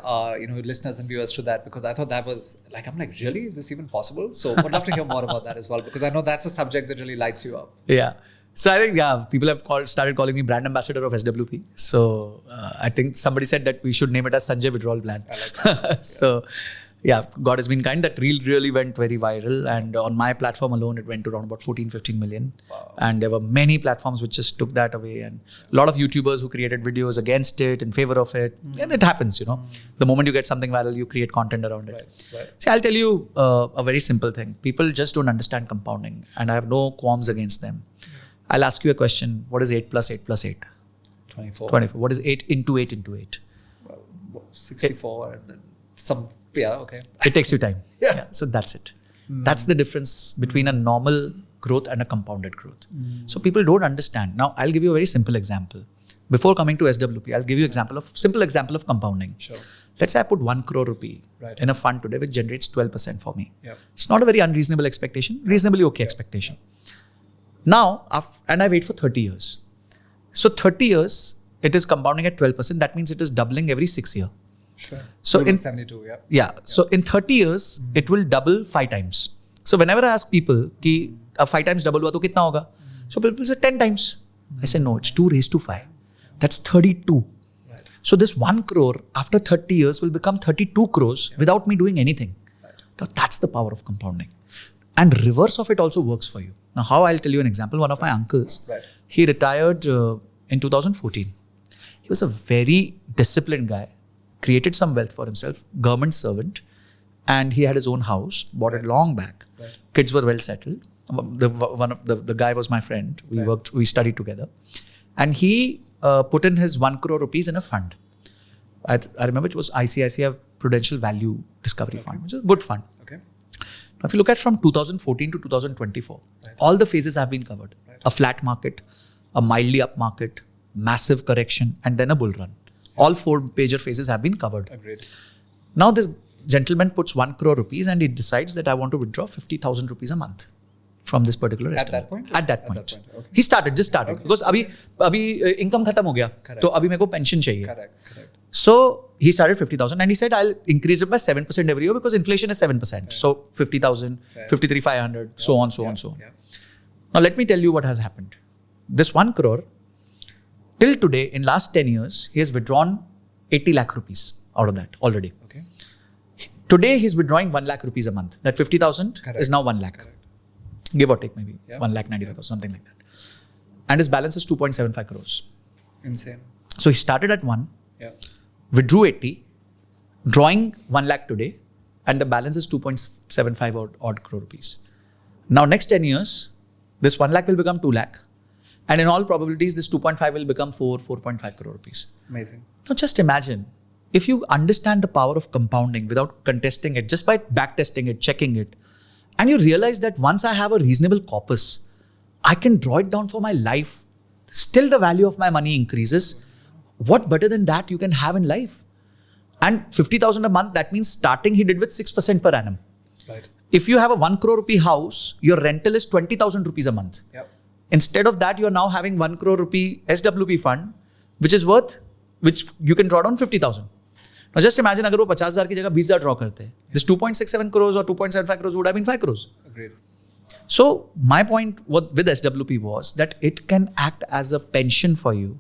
listeners and viewers to that, because I thought that was like, I'm like, really, is this even possible? So I'd love to hear more about that as well, because I know that's a subject that really lights you up. Yeah. So I think, people have started calling me brand ambassador of SWP. So I think somebody said that we should name it as Sanjay Withdrawal Plan. I like that. So God has been kind. That reel really went very viral. And on my platform alone, it went to around about 14-15 million. Wow. And there were many platforms which just took that away. And a lot of YouTubers who created videos against it, in favor of it. And it happens, The moment you get something viral, you create content around it. Right. See, I'll tell you a very simple thing. People just don't understand compounding. And I have no qualms against them. I'll ask you a question. What is 8 plus 8 plus 8? 24. What is 8 into 8 into 8? 64 and then some... Yeah, okay. It takes you time. Yeah. So that's it. That's the difference between a normal growth and a compounded growth. So people don't understand. Now, I'll give you a very simple example. Before coming to SWP, I'll give you simple example of compounding. Sure. Let's say I put 1 crore rupee in a fund today, which generates 12% for me. Yep. It's not a very unreasonable expectation, reasonably okay expectation. Now, and I wait for 30 years. So 30 years, it is compounding at 12%. That means it is doubling every 6 years. Sure. So in 72, So in 30 years, it will double 5 times. So whenever I ask people, ki 5 times double hua to kitna hoga? So people say 10 times. I say no, it's 2 raised to 5. That's 32. Right. So this 1 crore after 30 years will become 32 crores without me doing anything. Right. Now that's the power of compounding. And reverse of it also works for you. Now how, I'll tell you an example. One of my uncles, he retired in 2014. He was a very disciplined guy. Created some wealth for himself, government servant, and he had his own house, bought it long back. Right. Kids were well settled. The guy was my friend. We studied together, and he put in his 1 crore rupees in a fund. I remember it was ICICI Prudential Value Discovery Fund, which is a good fund. Okay. Now, if you look at from 2014 to 2024, all the phases have been covered. Right. A flat market, a mildly up market, massive correction, and then a bull run. All 4 major phases have been covered. Agreed. Now this gentleman puts 1 crore rupees and he decides that I want to withdraw 50,000 rupees a month from this particular At estimate. that point? At that point. Okay. He just started. Because abhi income khatam ho gaya. Correct. तो अभी मेरे को pension चाहिए. Correct. So he started 50,000 and he said, I'll increase it by 7% every year because inflation is 7%. So 50,000, 53,500, so on. Yeah. Now let me tell you what has happened. This 1 crore, till today, in last 10 years, he has withdrawn 80 lakh rupees out of that already. Okay. Today, he's withdrawing 1 lakh rupees a month. That 50,000 is now 1 lakh. Correct. Give or take maybe. Yeah. 1 lakh 95,000, something like that. And his balance is 2.75 crores. Insane. So he started at 1, Yeah. withdrew 80, drawing 1 lakh today, and the balance is 2.75 odd crore rupees. Now, next 10 years, this 1 lakh will become 2 lakh. And in all probabilities, this 2.5 will become 4.5 crore rupees. Amazing. Now, just imagine, if you understand the power of compounding without contesting it, just by backtesting it, checking it, and you realize that once I have a reasonable corpus, I can draw it down for my life. Still the value of my money increases. What better than that you can have in life? And 50,000 a month, that means starting he did with 6% per annum. Right. If you have a 1 crore rupee house, your rental is 20,000 rupees a month. Yep. Instead of that, you are now having 1 crore rupee SWP fund, which you can draw down 50,000. Now just imagine अगर वो 50,000 की जगह 20,000 draw करते, this 2.67 crores or 2.75 crores would have been 5 crores. Agreed. So my point with SWP was that it can act as a pension for you,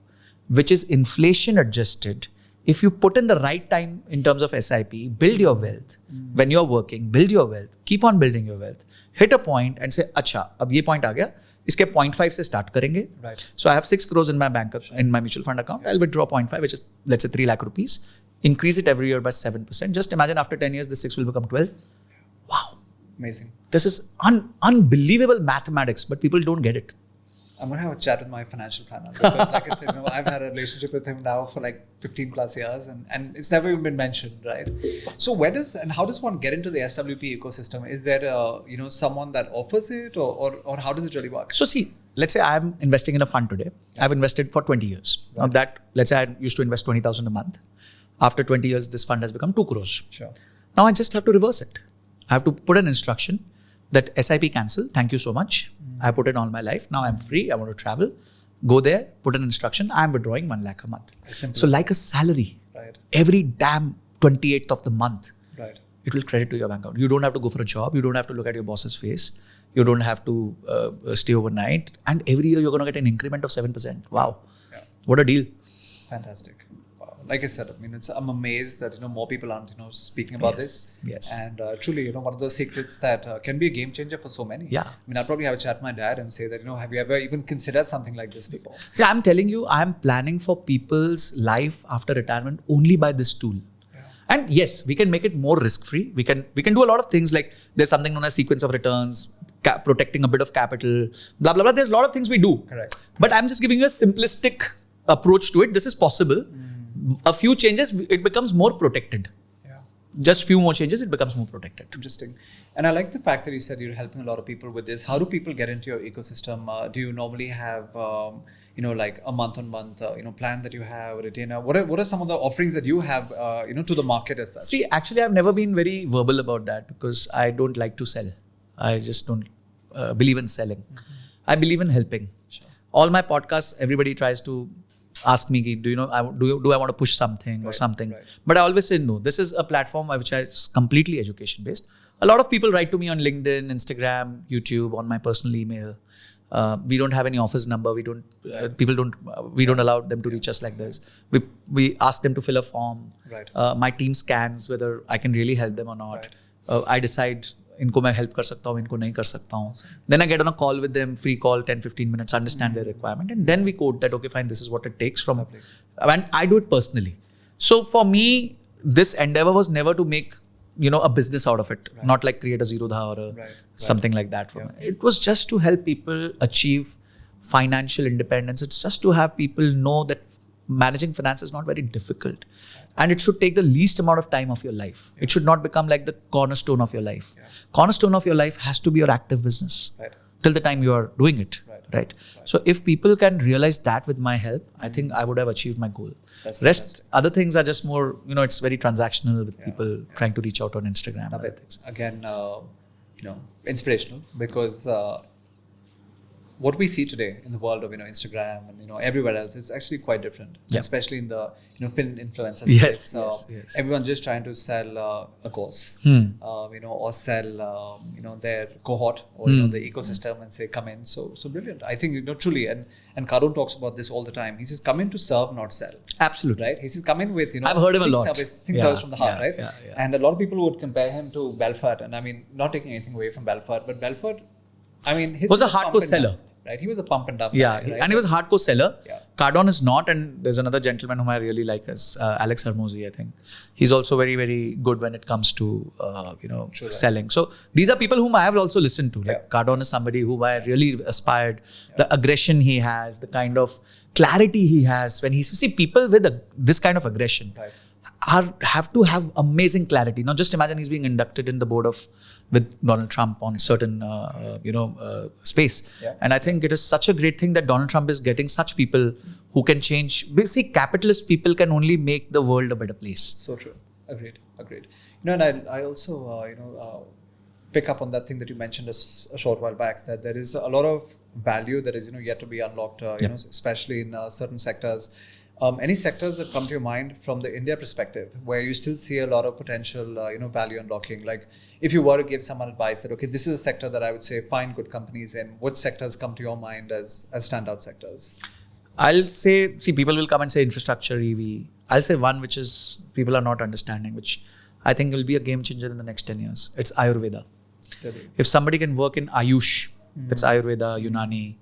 which is inflation adjusted. If you put in the right time in terms of SIP, build your wealth. When you're working, build your wealth. Keep on building your wealth. Hit a point and say, अच्छा, अब ये point आ गया, इसके 0.5 से start करेंगे. Right. So I have 6 crores in my bank, in my mutual fund account. I'll withdraw 0.5, which is, let's say, 3 lakh rupees. Increase it every year by 7%. Just imagine after 10 years, the 6 will become 12. Wow. Amazing. This is unbelievable mathematics, but people don't get it. I'm going to have a chat with my financial planner because like I said, I've had a relationship with him now for like 15 plus years and it's never even been mentioned, right? So how does one get into the SWP ecosystem? Is there someone that offers it or how does it really work? So see, let's say I'm investing in a fund today. I've invested for 20 years. Right. Now that, let's say I used to invest 20,000 a month. After 20 years, this fund has become 2 crores. Sure. Now I just have to reverse it. I have to put an instruction that SIP cancel. Thank you so much. I put it all my life. Now I'm free. I want to travel. Go there, put an instruction. I'm withdrawing 1 lakh a month. Simple. So like a salary, right. Every damn 28th of the month, right. It will credit to your bank account. You don't have to go for a job. You don't have to look at your boss's face. You don't have to stay overnight. And every year you're going to get an increment of 7%. Wow. Yeah. What a deal. Fantastic. Like I said, I mean, I'm amazed that more people aren't speaking about this. Yes. And truly, one of those secrets that can be a game changer for so many. Yeah. I mean, I'll probably have a chat with my dad and say that have you ever even considered something like this before? See, I'm telling you, I'm planning for people's life after retirement only by this tool. Yeah. And yes, we can make it more risk-free. We can do a lot of things like there's something known as sequence of returns, protecting a bit of capital, blah blah blah. There's a lot of things we do. Correct. But I'm just giving you a simplistic approach to it. This is possible. A few changes, it becomes more protected. Yeah. Just few more changes, it becomes more protected. Interesting. And I like the fact that you said you're helping a lot of people with this. How do people get into your ecosystem? Do you normally have, like a month-on-month, plan that you have, retainer? What are some of the offerings that you have, to the market as such? See, actually, I've never been very verbal about that because I don't like to sell. I just don't believe in selling. Mm-hmm. I believe in helping. Sure. All my podcasts, everybody tries to ask me, do I want to push something or something? Right. But I always say no. This is a platform which is completely education based. A lot of people write to me on LinkedIn, Instagram, YouTube, on my personal email. We don't have any office number. We don't allow them to reach us like this. We ask them to fill a form. Right. My team scans whether I can really help them or not. Right. I decide इनको मैं help कर सकता हूँ, इनको नहीं कर सकता हूँ. Then I get on a call with them, free call, 10-15 minutes, understand their requirement. And then we code that, okay, fine, this is what it takes from, and I do it personally. So for me, this endeavor was never to make a business out of it, not like create a Zerodha or something like that from it. It was just to help people achieve financial independence. It's just to have people know that managing finance is not very difficult, and it should take the least amount of time of your life. It should not become like the cornerstone of your life. Cornerstone of your life has to be your active business till the time you are doing it. Right. So if people can realize that with my help, I think I would have achieved my goal. Rest, other things are just more, it's very transactional with people trying to reach out on Instagram. And other things. Again, inspirational, because what we see today in the world of Instagram and everywhere else is actually quite different, especially in the film influencer space. Yes. Everyone's just trying to sell a course, or sell their cohort or the ecosystem and say come in. So brilliant. I think truly, and Karun talks about this all the time. He says come in to serve, not sell. Absolutely. Right. He says come in with I've heard him a lot. Service from the heart, right? And a lot of people would compare him to Belfort, and I mean not taking anything away from Belfort, but Belfort, he was a hardcore seller. Right, he was a pump and dump. Yeah, guy, right? And he was a hardcore seller. Cardone is not, and there's another gentleman whom I really like, is Alex Hermosi. I think he's also very, very good when it comes to selling. So these are people whom I have also listened to. Like Cardone is somebody who I really aspired. The aggression he has, the kind of clarity he has when people with this kind of aggression. Have to have amazing clarity. Now, just imagine he's being inducted in the board with Donald Trump on certain space, and I think it is such a great thing that Donald Trump is getting such people who can change. Basically, capitalist people can only make the world a better place. So true. Agreed. And I also pick up on that thing that you mentioned a short while back, that there is a lot of value that is yet to be unlocked. Especially in certain sectors. Any sectors that come to your mind from the India perspective where you still see a lot of potential, value unlocking? Like if you were to give someone advice that, okay, this is a sector that I would say find good companies in, what sectors come to your mind as standout sectors? I'll say, people will come and say infrastructure, EV. I'll say one which is people are not understanding, which I think will be a game changer in the next 10 years. It's Ayurveda. Really? If somebody can work in Ayush, that's Ayurveda, Unani,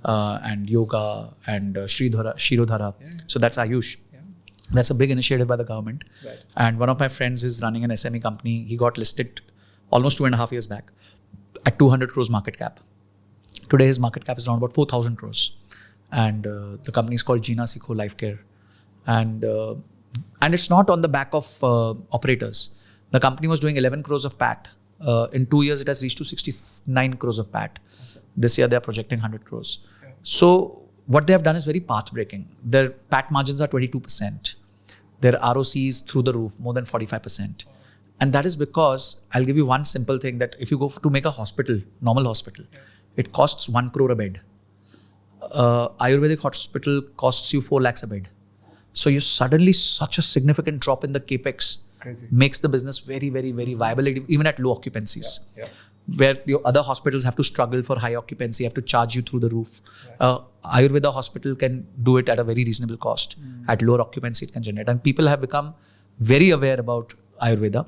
and yoga and Shirodhara. So that's Ayush. That's a big initiative by the government. Right. And one of my friends is running an SME company. He got listed almost 2.5 years back at 200 crores market cap. Today his market cap is around about 4,000 crores. And the company is called Jina Sikho Life Care. And it's not on the back of operators. The company was doing 11 crores of PAT. In 2 years, it has reached to 69 crores of PAT. Awesome. This year, they are projecting 100 crores. So what they have done is very path-breaking. Their PAT margins are 22%. Their ROC is through the roof, more than 45%. And that is because, I'll give you one simple thing, that if you go to make a hospital, normal hospital, it costs 1 crore a bed. Ayurvedic hospital costs you 4 lakhs a bed. So you suddenly, such a significant drop in the capex makes the business very, very, very viable, even at low occupancies. Where the other hospitals have to struggle for high occupancy, have to charge you through the roof. Ayurveda hospital can do it at a very reasonable cost. At lower occupancy, it can generate. And people have become very aware about Ayurveda.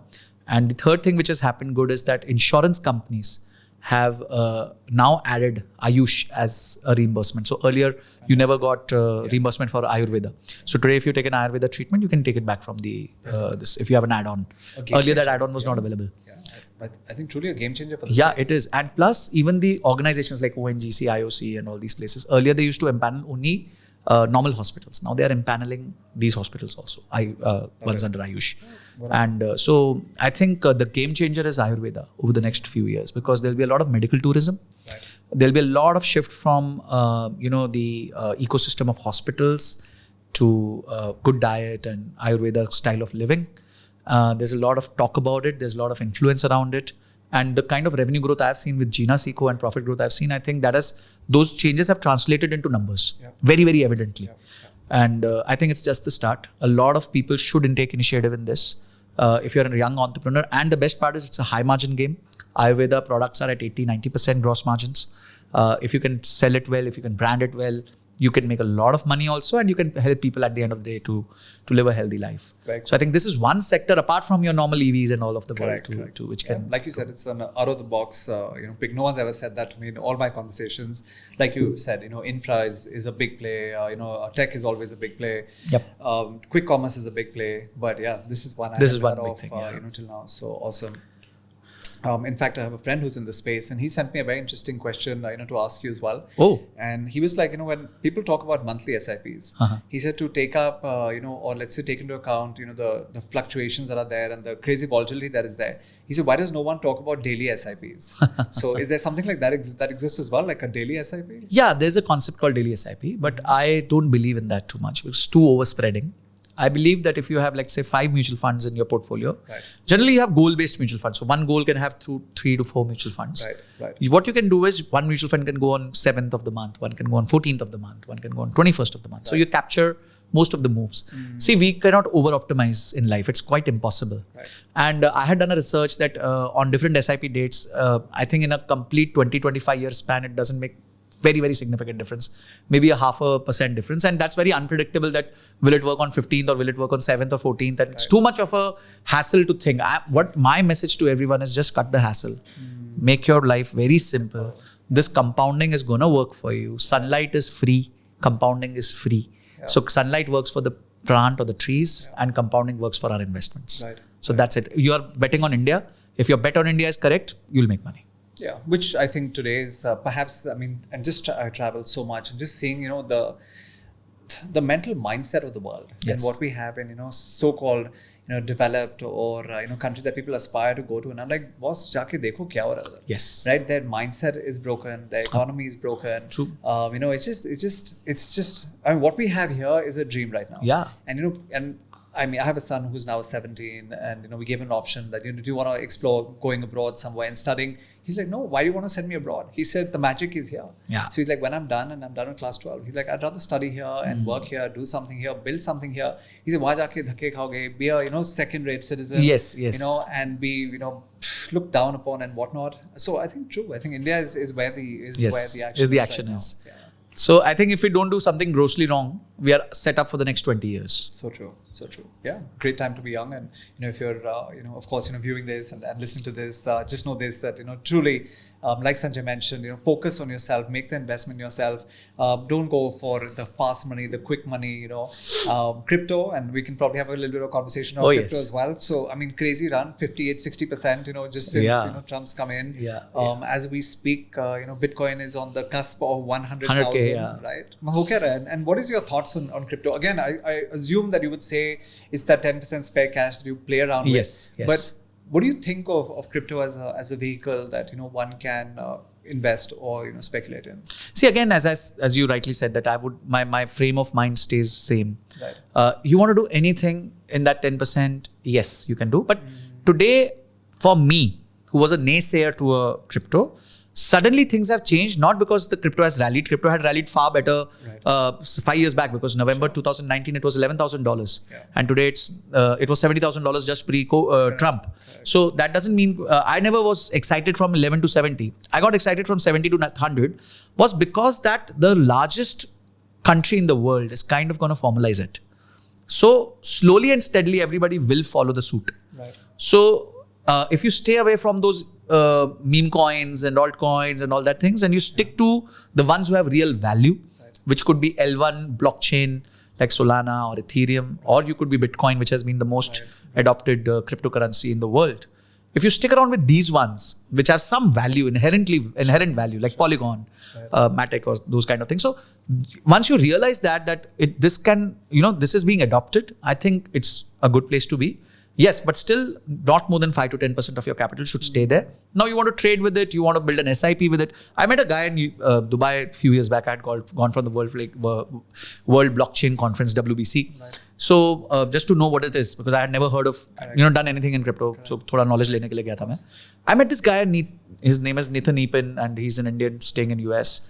And the third thing which has happened good is that insurance companies have now added Ayush as a reimbursement. So earlier, you never got reimbursement for Ayurveda. So today, if you take an Ayurveda treatment, you can take it back from the this if you have an add-on. Earlier, that add-on was not available. But I think truly a game changer for the space. It is. And plus, even the organizations like ONGC, IOC and all these places, earlier they used to empanel only normal hospitals. Now they are empaneling these hospitals also, ones under Ayush. And so I think the game changer is Ayurveda over the next few years, because there'll be a lot of medical tourism. There'll be a lot of shift from, the ecosystem of hospitals to good diet and Ayurveda style of living. There's a lot of talk about it. There's a lot of influence around it. And the kind of revenue growth I've seen with Jina Sikho and profit growth I've seen, I think those changes have translated into numbers very, very evidently. And I think it's just the start. A lot of people should take initiative in this. If you're a young entrepreneur, and the best part is it's a high margin game. Ayurveda products are at 80-90% gross margins. If you can sell it well, if you can brand it well, You can make a lot of money also, and you can help people at the end of the day to live a healthy life. Correct. So I think this is one sector apart from your normal EVs and all of the Correct, world correct. to which can, like you said, it's an out of the box pick. No one's ever said that to me in all my conversations. Like you said, infra is a big play. Tech is always a big play. Yep. Quick commerce is a big play. But yeah, this is one. This is I one heard big of, thing, yeah. Till now. So awesome. In fact, I have a friend who's in the space, and he sent me a very interesting question, to ask you as well. Oh. And he was like, when people talk about monthly SIPs, he said to take up, or let's say take into account, the fluctuations that are there and the crazy volatility that is there. He said, why does no one talk about daily SIPs? So is there something like that that exists as well, like a daily SIP? Yeah, there's a concept called daily SIP, but I don't believe in that too much. It's too overspreading. I believe that if you have, like, say, 5 mutual funds in your portfolio, generally you have goal-based mutual funds. So one goal can have 3 to 4 mutual funds. Right. What you can do is one mutual fund can go on 7th of the month, one can go on 14th of the month, one can go on 21st of the month. So you capture most of the moves. See, we cannot over-optimize in life. It's quite impossible. And I had done a research that on different SIP dates, I think in a complete 20-25 year span, it doesn't make very, very significant difference, maybe a 0.5% difference. And that's very unpredictable that will it work on 15th or will it work on 7th or 14th? And it's too much of a hassle to think. What my message to everyone is, just cut the hassle. Make your life very simple. This compounding is going to work for you. Sunlight is free. Compounding is free. So sunlight works for the plant or the trees and compounding works for our investments. So that's it. You are betting on India. If your bet on India is correct, you'll make money. Yeah, which I think today is perhaps, and just I travel so much and just seeing, the mental mindset of the world and what we have in, so-called, developed or, countries that people aspire to go to. And I'm like, boss, jaake dekho kya ho raha hai? Yes. Right? Their mindset is broken. Their economy is broken. True. It's just, what we have here is a dream right now. Yeah. And I have a son who's now 17, and we gave him an option that, do you want to explore going abroad somewhere and studying? He's like, no, why do you want to send me abroad? He said, the magic is here. Yeah. So he's like, when I'm done and I'm done with class 12, he's like, I'd rather study here and work here, do something here, build something here. He said, wahan jaake dhakke khaoge, be a, second-rate citizen. Yes. And be, looked down upon and whatnot. So I think India is where the action is. Yeah. So I think if we don't do something grossly wrong, we are set up for the next 20 years. So true. Yeah, great time to be young. And if you're, of course, viewing this and listening to this, just know this, that truly, like Sanjay mentioned, focus on yourself, make the investment yourself. Don't go for the fast money, the quick money. Crypto, and we can probably have a little bit of conversation on crypto as well. So crazy run, 58-60%. Just since Trump's come in. As we speak, Bitcoin is on the cusp of 100,000. Right? And what is your thoughts on crypto? Again, I assume that you would say it's that 10% spare cash that you play around with. Yes. But what do you think of crypto as a vehicle that one can invest or speculate in? See, again, as you rightly said, that I would my frame of mind stays same. Right. You want to do anything in that 10%? Yes, you can do. But today, for me, who was a naysayer to a crypto, suddenly things have changed, not because the crypto has rallied. Crypto had rallied far better 5 years back, because November 2019 it was $11,000, and today it was $70,000 just pre-Trump. So that doesn't mean I never was excited from 11 to 70. I got excited from 70 to 100 was because that the largest country in the world is kind of going to formalize it. So slowly and steadily everybody will follow the suit. Right. So if you stay away from those meme coins and altcoins and all that things, and you stick to the ones who have real value, which could be L1 blockchain like Solana or Ethereum, or you could be Bitcoin, which has been the most adopted cryptocurrency in the world. If you stick around with these ones, which have some value, inherent value, like Polygon, Matic, or those kind of things. So once you realize that this is being adopted, I think it's a good place to be. Yes, but still not more than 5 to 10% of your capital should stay there. Now you want to trade with it, you want to build an SIP with it. I met a guy in Dubai a few years back. I had gone from the World Blockchain Conference, WBC. Right. So just to know what it is, because I had never heard of, done anything in crypto. So thoda knowledge lene ke liye gaya tha main. I met this guy, his name is Nathan Epin, and he's an Indian staying in US.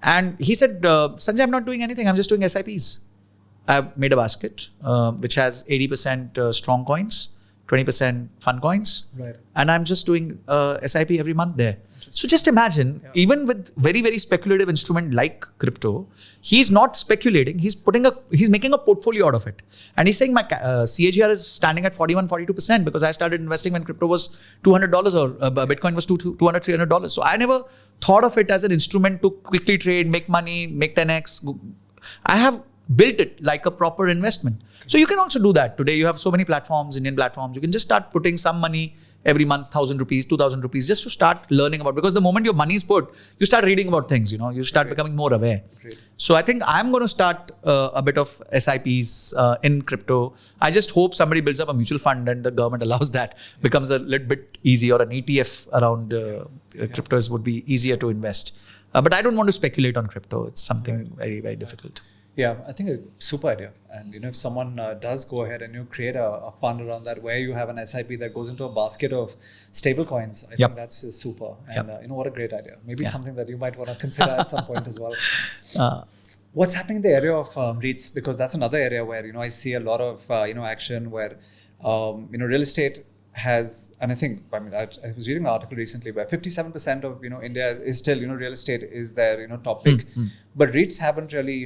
And he said, Sanjay, I'm not doing anything. I'm just doing SIPs. I've made a basket which has 80% strong coins, 20% fund coins. Right. And I'm just doing SIP every month there. So just imagine, even with very, very speculative instrument like crypto, he's not speculating. He's making a portfolio out of it. And he's saying my CAGR is standing at 41-42% because I started investing when crypto was $200 or Bitcoin was $200-$300. So I never thought of it as an instrument to quickly trade, make money, make 10x. I have built it like a proper investment. So you can also do that. Today you have so many platforms, Indian platforms. You can just start putting some money every month, 1,000 rupees, 2,000 rupees, just to start learning about. Because the moment your money is put, you start reading about things. You start becoming more aware. So I think I'm going to start a bit of SIPs in crypto. I just hope somebody builds up a mutual fund and the government allows that. Becomes a little bit easy, or an ETF around cryptos would be easier to invest. But I don't want to speculate on crypto. It's something very, very difficult. Yeah, I think a super idea. And if someone does go ahead and you create a fund around that where you have an SIP that goes into a basket of stable coins, I think that's super. And what a great idea. Maybe something that you might want to consider at some point as well. What's happening in the area of REITs? Because that's another area where I see a lot of action where real estate has, and I think I was reading an article recently where 57% of India is still real estate is their topic, but REITs haven't really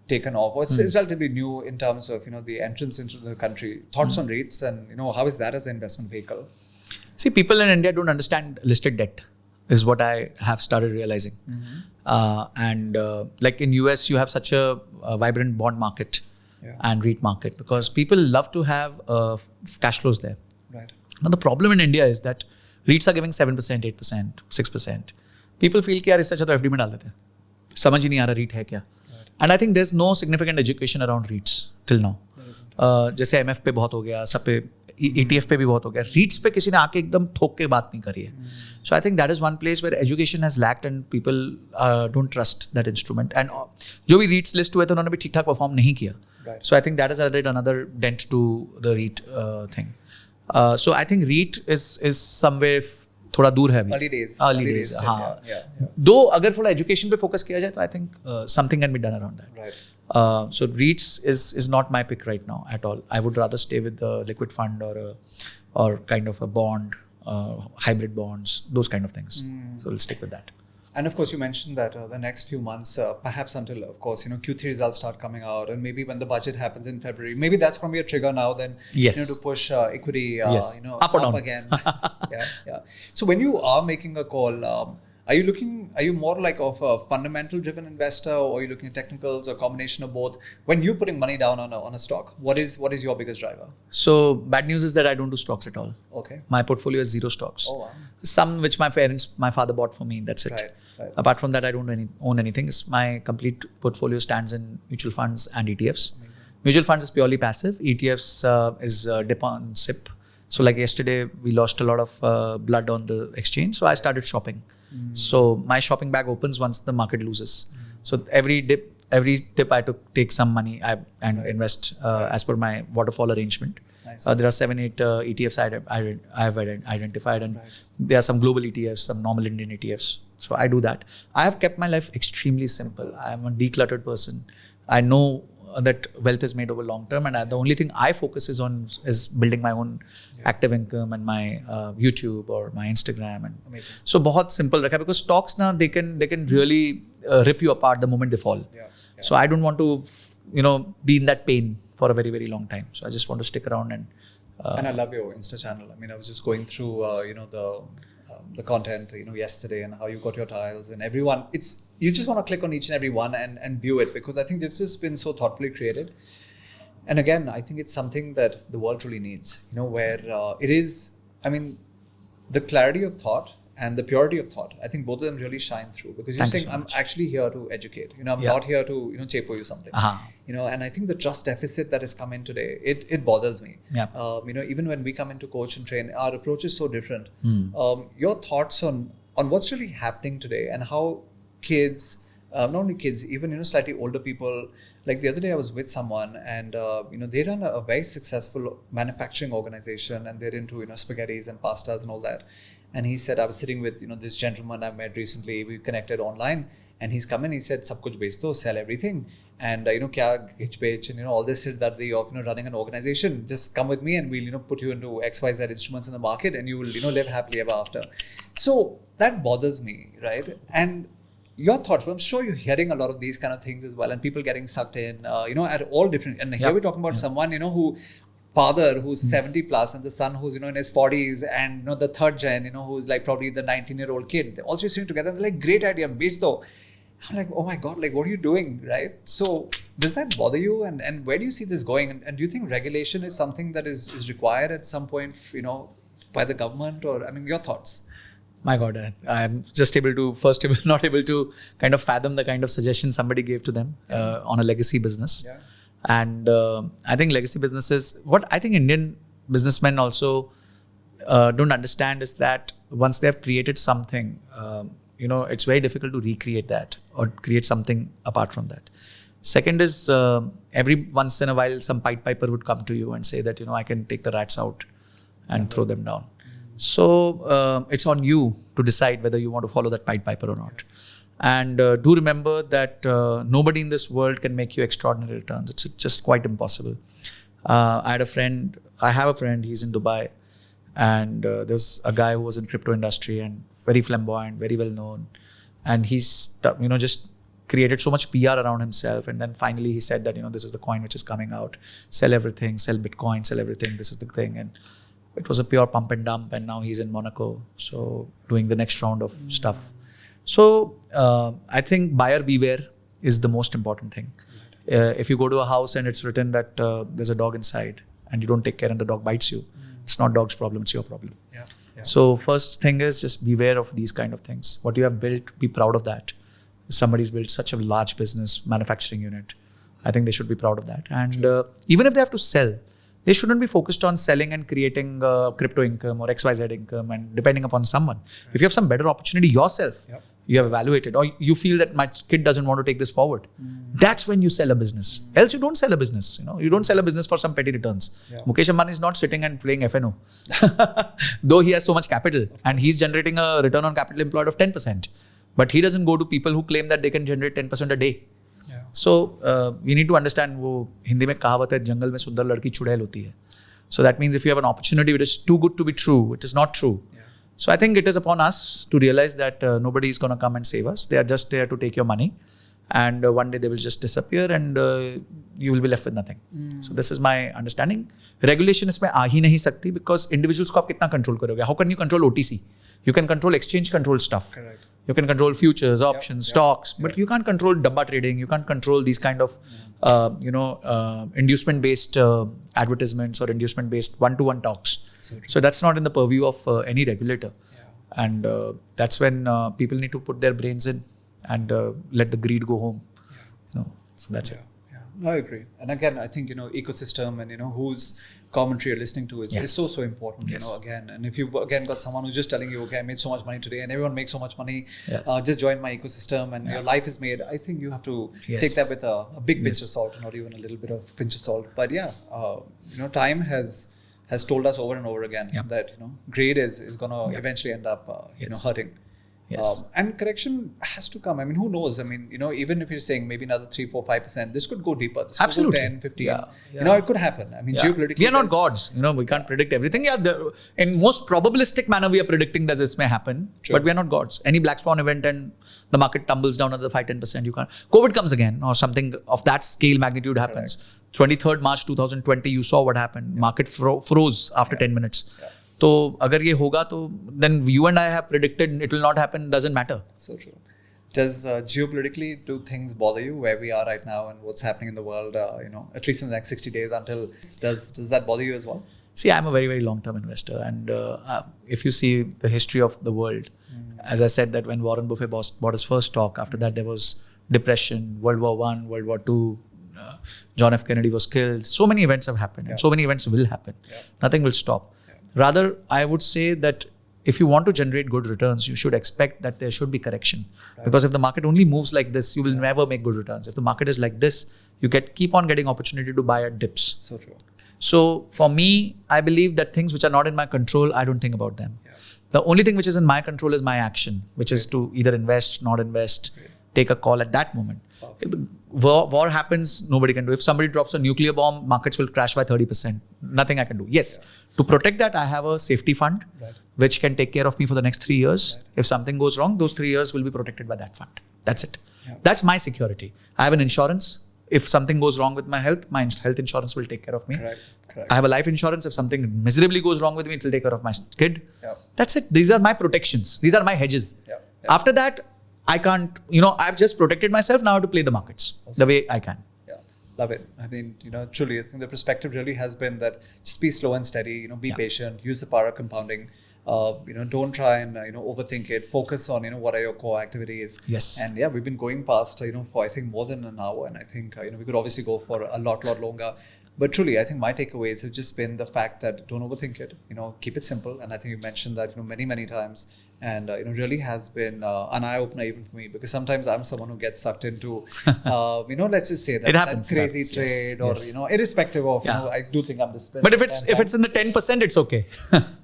taken off. It's relatively new in terms of the entrance into the country. Thoughts on REITs and how is that as an investment vehicle? See, people in India don't understand listed debt, is what I have started realizing. And like in US, you have such a vibrant bond market and REIT market because people love to have cash flows there. Right. Now the problem in India is that REITs are giving 7%, 8%, 6%. People feel कि यार इससे अच्छा तो FD में डाल देते हैं. समझ ही नहीं आ रहा REIT है क्या. And I think there's no significant education around REITs till now. जैसे MF पे बहुत हो गया, सब पे ETF पे भी बहुत हो गया. REITs पे किसी ने आके एकदम ठोक के बात नहीं करी है. So I think that is one place where education has lacked and people don't trust that instrument. And जो भी REITs list हुए थे उन्होंने भी ठीक ठाक perform नहीं किया. So I think that has added another dent to the REIT thing. So I think REIT is somewhere थोड़ा दूर है अभी. Early days. हाँ. दो अगर थोड़ा education पे focus किया जाए तो I think something can be done around that. Right. So REITs is not my pick right now at all. I would rather stay with the liquid fund or kind of a bond, hybrid bonds, those kind of things. So we'll stick with that. And of course, you mentioned that the next few months, perhaps until, of course, Q3 results start coming out, and maybe when the budget happens in February, maybe that's going to be a trigger now then, to push equity, up or down again. Yeah. So when you are making a call, are you more like of a fundamental driven investor, or are you looking at technicals, or combination of both? When you're putting money down on a stock, what is your biggest driver? So bad news is that I don't do stocks at all. Okay. My portfolio is 0 stocks. Oh, wow. Some which my father bought for me. That's it. Right. Apart from that, I don't own anything. My complete portfolio stands in mutual funds and ETFs. Amazing. Mutual funds is purely passive. ETFs is dip on SIP. So like yesterday, we lost a lot of blood on the exchange. So I started shopping. So my shopping bag opens once the market loses. So every dip I take some money and invest as per my waterfall arrangement. Nice. There are 7-8 ETFs I have identified, and there are some global ETFs, some normal Indian ETFs. So I do that. I have kept my life extremely simple. I am a decluttered person. I know that wealth is made over long term, and the only thing I focus is building my own active income and my YouTube or my Instagram. And amazing. So बहुत simple रखा, because stocks now they can really rip you apart the moment they fall. So I don't want to be in that pain for a very, very long time. So I just want to stick around and I love your Insta channel. I mean, I was just going through the content yesterday, and how you got your tiles, and everyone, you just want to click on each and every one and view it, because I think this has been so thoughtfully created. And again, I think it's something that the world really needs, where it is, I mean, the clarity of thought and the purity of thought, I think both of them really shine through, because you're saying, I'm actually here to educate, I'm not here to, chepo you something, and I think the trust deficit that has come in today, it bothers me. Even when we come into coach and train, our approach is so different. Your thoughts on what's really happening today, and how kids, not only kids, even slightly older people. Like the other day, I was with someone, and they run a very successful manufacturing organization, and they're into spaghettis and pastas and all that. And he said, I was sitting with this gentleman I met recently. We connected online, and he's come in. He said, "Sab kuch bech do, sell everything, and kya gich bech, and all this siddharthi of running an organization. Just come with me, and we'll put you into XYZ instruments in the market, and you will live happily ever after." So that bothers me, right? And your thoughts, I'm sure you're hearing a lot of these kind of things as well, and people getting sucked in, at all different. And here we're talking about someone, who father who's 70 plus, and the son who's in his 40s, and the third gen, who's like probably the 19-year-old kid. They're also sitting together. They're like, great idea, beach though. I'm like, oh my God, like what are you doing, right? So does that bother you, and where do you see this going? And do you think regulation is something that is required at some point, by the government, or your thoughts? My God, I'm just not able to kind of fathom the kind of suggestion somebody gave to them on a legacy business. Yeah. And I think legacy businesses, what I think Indian businessmen also don't understand is that once they have created something, it's very difficult to recreate that or create something apart from that. Second is every once in a while, some Pied Piper would come to you and say that, I can take the rats out and throw them down. So it's on you to decide whether you want to follow that Pied Piper or not. And do remember that nobody in this world can make you extraordinary returns. It's just quite impossible. I have a friend, he's in Dubai, and there's a guy who was in crypto industry and very flamboyant, very well known. And he's, just created so much PR around himself. And then finally he said that, this is the coin which is coming out. Sell everything, sell Bitcoin, sell everything. This is the thing. And it was a pure pump and dump, and now he's in Monaco, so doing the next round of stuff. So I think buyer beware is the most important thing. If you go to a house and it's written that there's a dog inside and you don't take care and the dog bites you, it's not dog's problem, it's your problem. Yeah. So first thing is just beware of these kind of things. What you have built, be proud of that. If somebody's built such a large business, manufacturing unit, I think they should be proud of that. And even if they have to sell, they shouldn't be focused on selling and creating crypto income or XYZ income and depending upon someone. Right. If you have some better opportunity yourself, you have evaluated, or you feel that my kid doesn't want to take this forward, that's when you sell a business. Else you don't sell a business. You don't sell a business for some petty returns. Mukesh Ambani is not sitting and playing FNO, though he has so much capital and he's generating a return on capital employed of 10%. But he doesn't go to people who claim that they can generate 10% a day. So we need to understand, वो हिंदी में कहावत है, जंगल में सुंदर लड़की चुड़ैल होती है. So that means if you have an opportunity which is too good to be true, it is not true. So I think it is upon us to realize that nobody is going to come and save us. They are just there to take your money, and one day they will just disappear, and you will be left with nothing. So this is my understanding. Regulation इसमें आ ही नहीं सकती because individuals को आप कितना control करोगे? How can you control OTC? You can control exchange control stuff. Correct. You can control futures, options, stocks, but you can't control dabba trading. You can't control these kind of, inducement-based advertisements or inducement-based one-to-one talks. So that's not in the purview of any regulator. And that's when people need to put their brains in and let the greed go home. So that's it. No, I agree. And again, I think, ecosystem and, whose commentary you're listening to is so important, again. And if you've, again, got someone who's just telling you, okay, I made so much money today and everyone makes so much money, just join my ecosystem and your life is made. I think you have to take that with a big pinch of salt, not even a little bit of pinch of salt. But time has told us over and over again that, greed is going to eventually end up, hurting. And correction has to come. I mean, who knows? I mean, even if you're saying maybe another 3, 4, 5%, this could go deeper. This could go 10, 15. It could happen. I mean, geopolitically. We are not gods. We can't predict everything. In most probabilistic manner, we are predicting that this may happen. But we are not gods. Any black swan event and the market tumbles down another 5, 10%, you can't. COVID comes again or something of that scale magnitude happens. Correct. 23rd March 2020, you saw what happened. Market froze after 10 minutes. तो अगर ये होगा तो then you and I have predicted it will not happen, doesn't matter. So true. Does geopolitically do things bother you where we are right now and what's happening in the world, at least in the next 60 days until, does that bother you as well? See, I'm a very, very long-term investor, and if you see the history of the world, as I said that when Warren Buffett bought his first stock, after that there was depression, World War I, World War II, John F. Kennedy was killed. So many events have happened and so many events will happen. Nothing will stop. Rather, I would say that if you want to generate good returns, you should expect that there should be correction. Because if the market only moves like this, you will never make good returns. If the market is like this, you keep on getting opportunity to buy at dips. So true. So for me, I believe that things which are not in my control, I don't think about them. The only thing which is in my control is my action, which is to either invest, not invest, take a call at that moment. If the war happens, nobody can do. If somebody drops a nuclear bomb, markets will crash by 30%. Nothing I can do. Yes, to protect that, I have a safety fund, which can take care of me for the next 3 years. If something goes wrong, those 3 years will be protected by that fund. That's it. That's my security. I have an insurance. If something goes wrong with my health insurance will take care of me. Correct. I have a life insurance. If something miserably goes wrong with me, it will take care of my kid. That's it. These are my protections. These are my hedges. After that, I can't, I've just protected myself. Now I have to play the markets the way I can. Love it. I mean, truly, I think the perspective really has been that just be slow and steady, be patient, use the power of compounding. Don't try and, overthink it. Focus on, what are your core activities. Yes. And we've been going past, for I think more than an hour. And I think, we could obviously go for a lot longer. But truly, I think my takeaways have just been the fact that don't overthink it, keep it simple. And I think you mentioned that, many times. And really has been an eye-opener even for me, because sometimes I'm someone who gets sucked into, let's just say that, that crazy trade or, irrespective of, I do think I'm disciplined. But if it's in the 10%, it's okay.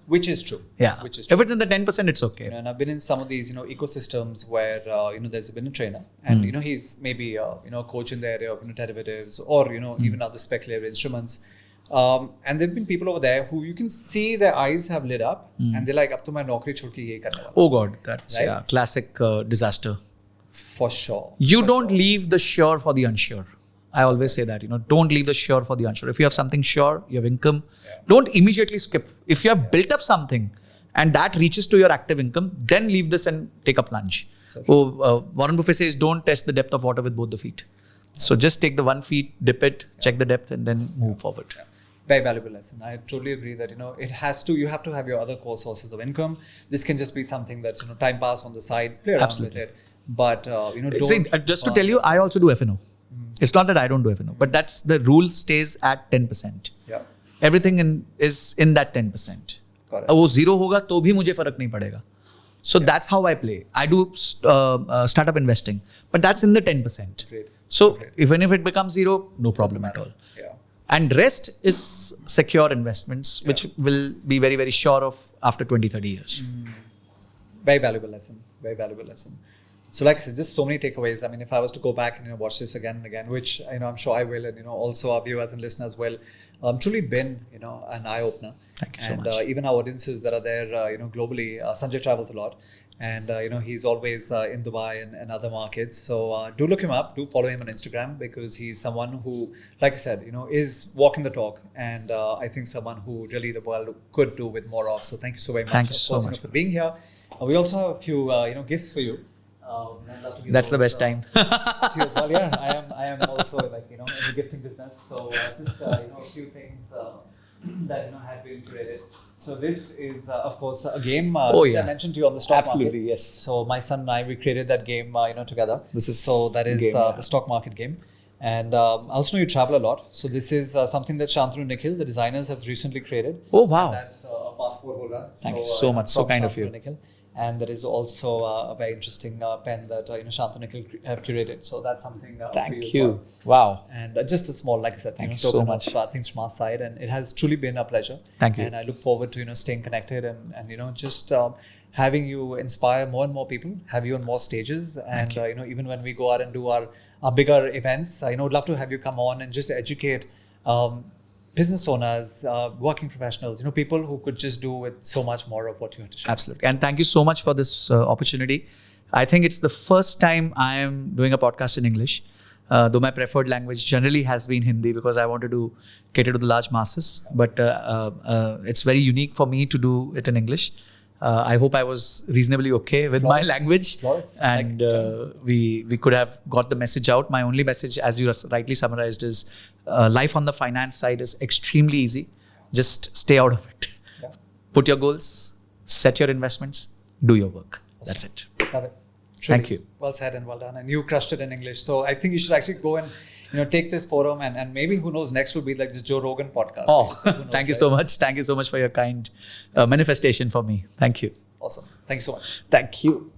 Which is true. Yeah. Which is true. If it's in the 10%, it's okay. And I've been in some of these, ecosystems where, there's been a trainer and, he's maybe, a coach in the area of, derivatives or, even other speculative instruments. And there have been people over there who you can see their eyes have lit up and they're like, ab to main naukri chhod ke yehi karne wala. Oh God, that's classic disaster. For sure. You don't leave the sure for the unsure. I always say that, don't leave the sure for the unsure. If you have something sure, you have income, don't immediately skip. If you have built up something and that reaches to your active income, then leave this and take a plunge. Warren Buffett says, don't test the depth of water with both the feet. So just take the 1 feet, dip it, check the depth and then move forward. Very valuable lesson. I totally agree that, you have to have your other core sources of income. This can just be something that's, time pass on the side, play around with it. But, don't... See, just to tell you, I also do F&O. It's not that I don't do F&O, but that's the rule stays at 10%. Everything is in that 10%. Got it. वो zero होगा तो भी मुझे फर्क नहीं पड़ेगा. So that's how I play. I do startup investing, but that's in the 10%. Great. So even if it becomes zero, no problem at all. And rest is secure investments, which will be very, very sure of after 20, 30 years. Very valuable lesson. Very valuable lesson. So like I said, just so many takeaways. I mean, if I was to go back and watch this again and again, which I'm sure I will, and also our viewers and listeners will, truly been an eye opener. Thank you so much. Even our audiences that are there, globally, Sanjay travels a lot, and he's always in Dubai and other markets. So do look him up, do follow him on Instagram, because he's someone who, like I said, is walking the talk, and I think someone who really the world could do with more of. So thank you so very much. Thank you so much for being here. We also have a few gifts for you. That's the best time. To you as well. Yeah, I am also in the gifting business. So just a few things that have been created. So this is of course a game which I mentioned to you on the stock market. Yes. So my son and I, we created that game together. That is the stock market game. And I also know you travel a lot. So this is something that Shantanu Nikhil, the designers, have recently created. Oh wow! And that's a passport holder. Thank you so much. So kind of you. Nikhil. And there is also a very interesting pen that Shantanu Nikhil have curated. So that's something Thank for you. Wow. And just a small, like I said, thank you so much. Things from our side, and it has truly been a pleasure. Thank you. And I look forward to staying connected and just having you inspire more and more people, have you on more stages, and even when we go out and do our bigger events, I would love to have you come on and just educate business owners, working professionals, people who could just do with so much more of what you have to share. Absolutely. And thank you so much for this opportunity. I think it's the first time I am doing a podcast in English, though my preferred language generally has been Hindi, because I wanted to cater to the large masses. But it's very unique for me to do it in English. I hope I was reasonably okay with my language. And we could have got the message out. My only message, as you rightly summarized, is life on the finance side is extremely easy. Just stay out of it. Put your goals, set your investments, do your work. Awesome. That's it. Love it. Truly. Thank you. Well said and well done. And you crushed it in English. So I think you should actually go and take this forum and maybe who knows, next will be like this Joe Rogan podcast. Oh, Who knows, thank you right? so much. Thank you so much for your kind manifestation for me. Thank you. Awesome. Thank you so much. Thank you.